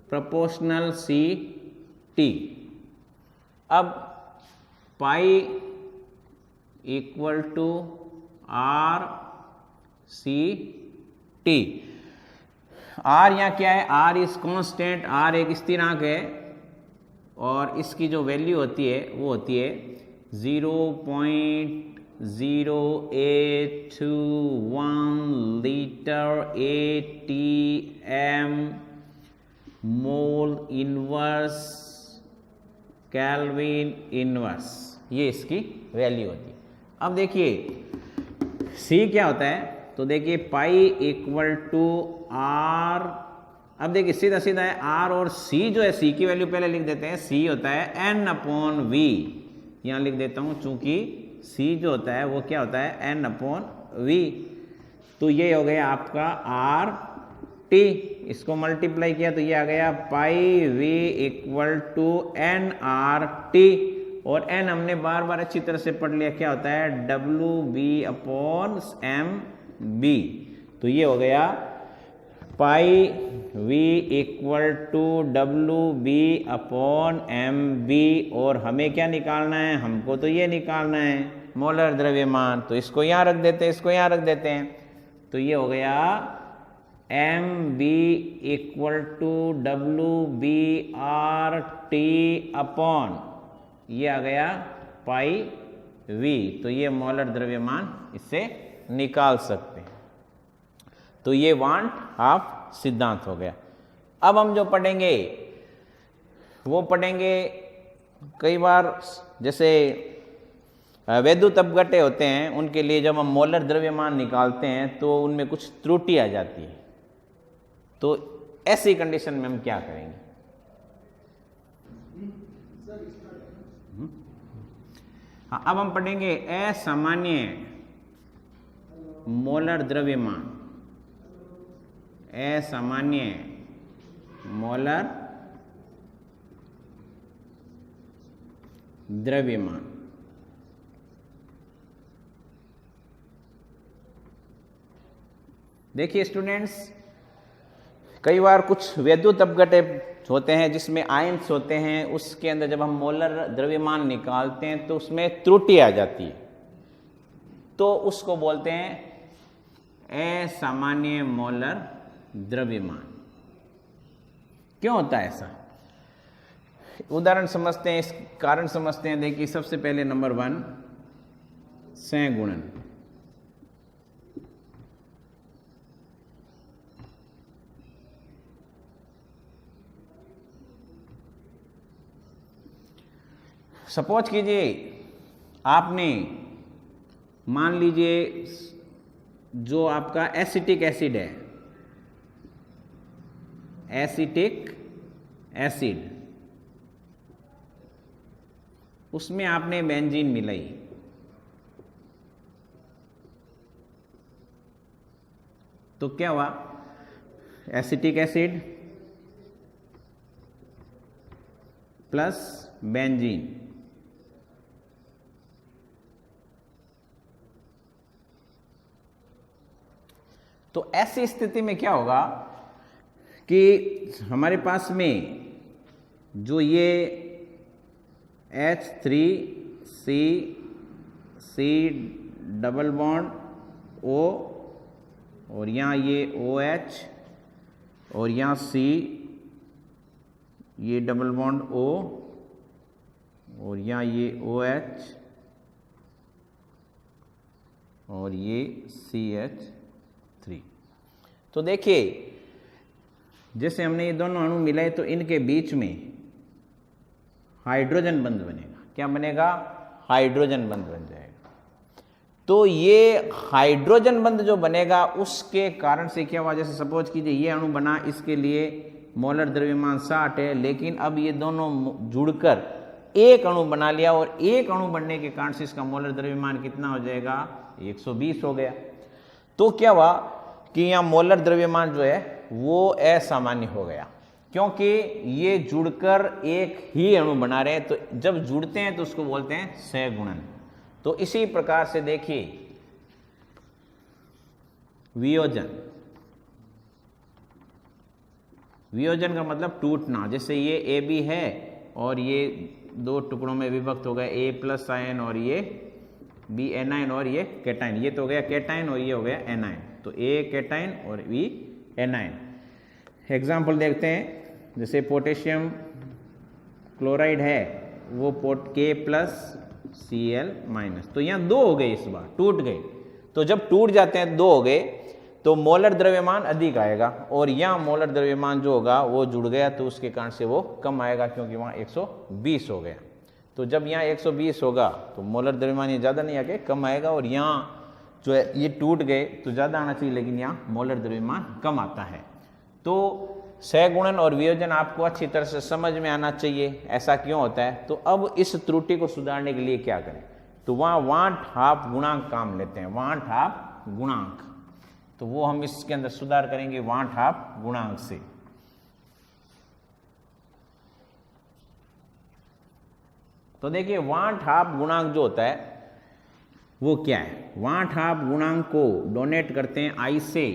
प्रोपोर्शनल सी टी। अब pi equal to R C T. R यहाँ क्या है? आर इज कांस्टेंट, आर एक स्थिरांक है, और इसकी जो वैल्यू होती है वो होती है 0.0821 litre ATM mole inverse kelvin inverse, ये इसकी वैल्यू होती है। अब देखिए C क्या होता है? तो देखिए पाई इक्वल टू आर। अब देखिए सीधा सीधा है R और C जो है, C की वैल्यू पहले लिख देते हैं। C होता है N/V, यहाँ लिख देता हूँ, चूंकि C जो होता है वो क्या होता है? N/V। तो ये हो गया आपका RT, इसको मल्टीप्लाई किया तो ये आ गया पाई V इक्वल टू NRT, और N हमने बार बार अच्छी तरह से पढ़ लिया, क्या होता है? WB/MB। तो ये हो गया पाई V इक्वल टू WB/MB, और हमें क्या निकालना है? हमको तो ये निकालना है मोलर द्रव्यमान। तो इसको यहाँ रख देते हैं, इसको यहाँ रख देते हैं, तो ये हो गया MB इक्वल टू WBRT/, ये आ गया पाई V। तो ये मोलर द्रव्यमान इससे निकाल सकते हैं। तो ये वांट हाफ सिद्धांत हो गया। अब हम जो पढ़ेंगे वो पढ़ेंगे, कई बार जैसे वैद्युत अपघट्य होते हैं उनके लिए जब हम मोलर द्रव्यमान निकालते हैं तो उनमें कुछ त्रुटि आ जाती है। तो ऐसी कंडीशन में हम क्या करेंगे? हाँ, अब हम पढ़ेंगे असामान्य मोलर द्रव्यमान, असामान्य मोलर द्रव्यमान। देखिए स्टूडेंट्स, कई बार कुछ वैद्युत अपघट्य होते हैं जिसमें आयंस होते हैं, उसके अंदर जब हम मोलर द्रव्यमान निकालते हैं तो उसमें त्रुटि आ जाती है, तो उसको बोलते हैं असामान्य मोलर द्रव्यमान। क्यों होता है ऐसा? उदाहरण समझते हैं, इस कारण समझते हैं। देखिए सबसे पहले नंबर 1 सहगुणन। सपोज कीजिए आपने, मान लीजिए जो आपका एसिटिक एसिड है, एसिटिक एसिड, उसमें आपने बेंजीन मिलाई, तो क्या हुआ? एसिटिक एसिड प्लस बेंजीन, तो ऐसी स्थिति में क्या होगा कि हमारे पास में जो ये H3C डबल बॉन्ड O और यहाँ ये OH और यहाँ C, ये डबल बॉन्ड O और यहाँ ये OH और ये CH3। तो देखिए जैसे हमने ये दोनों अणु मिलाए तो इनके बीच में हाइड्रोजन बंध बनेगा। क्या बनेगा? हाइड्रोजन बंध बन जाएगा। तो ये हाइड्रोजन बंध जो बनेगा उसके कारण से क्या हुआ? जैसे सपोज कीजिए ये अणु बना, इसके लिए मोलर द्रव्यमान 60 है, लेकिन अब ये दोनों जुड़कर एक अणु बना लिया और एक अणु बनने के कारण से इसका मोलर द्रव्यमान कितना हो जाएगा? 120 हो गया। तो क्या हुआ कि यहाँ मोलर द्रव्यमान जो है वो असामान्य हो गया, क्योंकि ये जुड़कर एक ही अणु बना रहे हैं। तो जब जुड़ते हैं तो उसको बोलते हैं सहगुणन। तो इसी प्रकार से देखिए वियोजन, वियोजन का मतलब टूटना। जैसे ये AB है और ये दो टुकड़ों में विभक्त हो गया, A प्लस आयन और ये B एनायन और ये कैटायन। ये तो हो गया कैटायन और ये हो गया एनायन। तो A कैटायन और B एनायन। एग्जाम्पल देखते हैं, जैसे पोटेशियम क्लोराइड है वो K प्लस Cl माइनस। तो यहाँ 2 हो गए, इस बार टूट गए। तो जब टूट जाते हैं 2 हो गए तो मोलर द्रव्यमान अधिक आएगा, और यहाँ मोलर द्रव्यमान जो होगा वो जुड़ गया तो उसके कारण से वो कम आएगा, क्योंकि वहाँ 120 हो गया। तो जब यहाँ 120 होगा तो मोलर द्रव्यमान ये ज़्यादा नहीं आके कम आएगा, और यहाँ जो है ये टूट गए तो ज़्यादा आना चाहिए, लेकिन यहाँ मोलर द्रव्यमान कम आता है। तो सहगुणन और वियोजन आपको अच्छी तरह से समझ में आना चाहिए, ऐसा क्यों होता है। तो अब इस त्रुटि को सुधारने के लिए क्या करें? तो वहाँ वांट हाफ गुणांक काम लेते हैं, वांट हाफ गुणांक। तो वो हम इसके अंदर सुधार करेंगे वांट हाफ गुणांक से। तो देखिए वांट हाफ गुणांक जो होता है वो क्या है? वांट हाफ गुणांक को डोनेट करते हैं I से,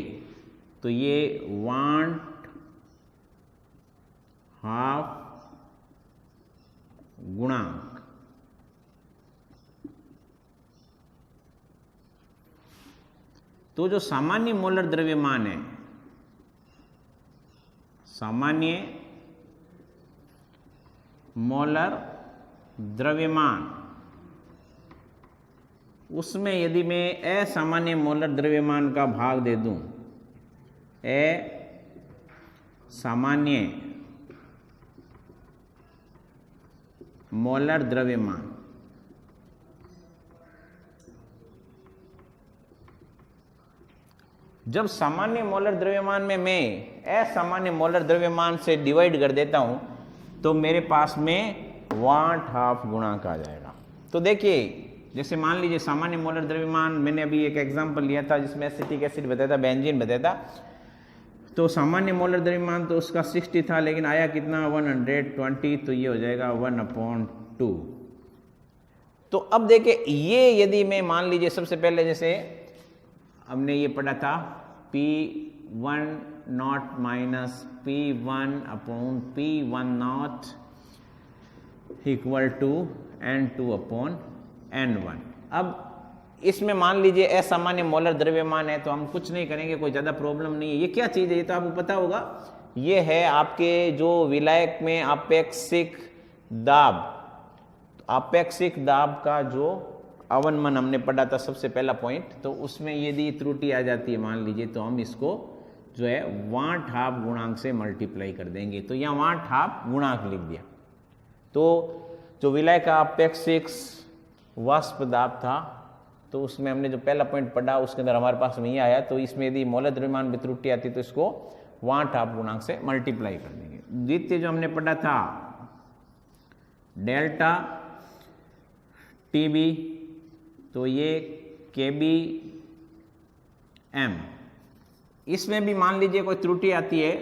तो ये वांट हाफ गुणांक। तो जो सामान्य मोलर द्रव्यमान है, सामान्य मोलर द्रव्यमान, उसमें यदि मैं असामान्य मोलर द्रव्यमान का भाग दे दूं, असामान्य मोलर द्रव्यमान, जब सामान्य मोलर द्रव्यमान में मैं असामान्य मोलर द्रव्यमान से डिवाइड कर देता हूं तो मेरे पास में 1/2 गुणांक आ जाएगा। तो देखिए, जैसे मान लीजिए सामान्य मोलर द्रव्यमान, मैंने अभी एक एग्जांपल लिया था जिसमें एसिटिक एसिड बताया था, बेंजीन बताया था। तो सामान्य मोलर द्रव्यमान तो उसका 60 था, लेकिन आया कितना 120, तो ये हो जाएगा 1/2। तो अब देखिए, ये यदि मैं मान लीजिए सबसे पहले जैसे हमने ये पढ़ा था P1 minus P1/P1 equal to N2/N1। अब इसमें मान लीजिए असामान्य मोलर द्रव्यमान है तो हम कुछ नहीं करेंगे, कोई ज़्यादा प्रॉब्लम नहीं है। ये क्या चीज़ है ये तो आपको पता होगा, ये है आपके जो विलायक में अपेक्षिक दाब, अपेक्षिक दाब का जो अवनमन हमने पढ़ा था सबसे पहला पॉइंट। तो उसमें यदि त्रुटि आ जाती है मान लीजिए, तो हम इसको जो है 1/2 गुणांक से मल्टीप्लाई कर देंगे। तो यहाँ 1/2 गुणांक लिख दिया। तो जो विलाय का अपेक्षिक वाष्प दाब था, तो उसमें हमने जो पहला पॉइंट पढ़ा उसके अंदर हमारे पास में ये आया। तो इसमें यदि मोलर द्रव्यमान में त्रुटि आती तो इसको 1/2 गुणांक से मल्टीप्लाई कर देंगे। द्वितीय जो हमने पढ़ा था डेल्टा टीबी, तो ये KBM, इसमें भी मान लीजिए कोई त्रुटि आती है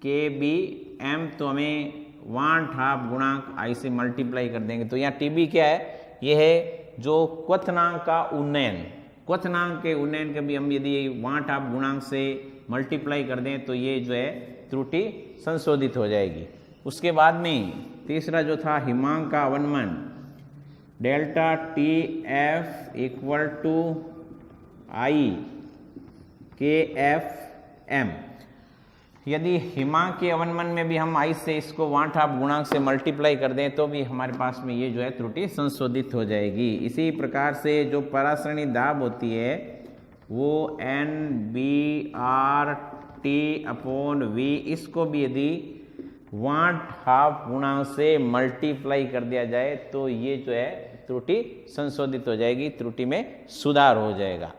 KBM, तो हमें 1/2 गुणांक I से मल्टीप्लाई कर देंगे। तो यहाँ TB क्या है, ये है जो क्वथनांक का उन्नयन, क्वथनांक के उन्नयन के भी हम यदि 1/2 गुणांक से मल्टीप्लाई कर दें तो ये जो है त्रुटि संशोधित हो जाएगी। उसके बाद में तीसरा जो था हिमांक का अवनमन, delta TF equal to IKFM। यदि हिमांक के अवनमन में भी हम I से इसको 1/2 गुणांक से मल्टीप्लाई कर दें तो भी हमारे पास में ये जो है त्रुटि संशोधित हो जाएगी। इसी प्रकार से जो परासरणी दाब होती है वो NBRT/V, इसको भी यदि 1/2 गुणांक से मल्टीप्लाई कर दिया जाए तो ये जो है त्रुटि संशोधित हो जाएगी, त्रुटि में सुधार हो जाएगा।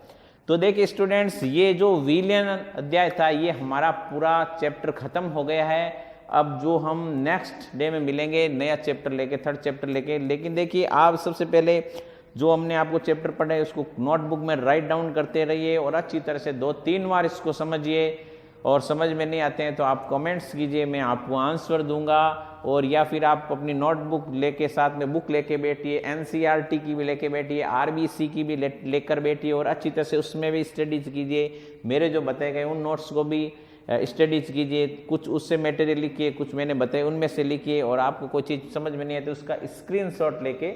तो देखिए स्टूडेंट्स, ये जो विलयन अध्याय था ये हमारा पूरा चैप्टर खत्म हो गया है। अब जो हम नेक्स्ट डे में मिलेंगे नया चैप्टर लेके, 3rd चैप्टर लेके। लेकिन देखिए, आप सबसे पहले जो हमने आपको चैप्टर पढ़ा है उसको नोटबुक में राइट डाउन करते रहिए और अच्छी तरह से 2-3 बार इसको समझिए। और समझ में नहीं आते हैं तो आप कमेंट्स कीजिए, मैं आपको आंसर दूंगा। और या फिर आप अपनी नोटबुक लेके साथ में बुक लेके बैठिए, NCERT की भी लेके बैठिए, RBC की भी लेकर बैठिए और अच्छी तरह से उसमें भी स्टडीज कीजिए। मेरे जो बताए गए उन नोट्स को भी स्टडीज कीजिए, कुछ उससे मटेरियल लिखिए, कुछ मैंने बताए उनमें से लिखिए। और आपको कोई चीज़ समझ में नहीं आती उसका स्क्रीनशॉट लेके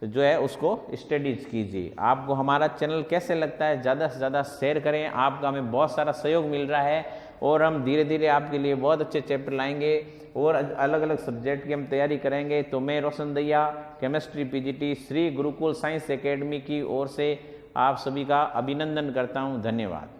जो है उसको स्टडीज कीजिए। आपको हमारा चैनल कैसे लगता है ज़्यादा से ज़्यादा शेयर करें, आपका हमें बहुत सारा सहयोग मिल रहा है और हम धीरे धीरे आपके लिए बहुत अच्छे चैप्टर लाएंगे और अलग अलग सब्जेक्ट की हम तैयारी करेंगे। तो मैं रोशन दैया, chemistry PGT, Shri Gurukul science academy की ओर से आप सभी का अभिनंदन करता हूँ। धन्यवाद।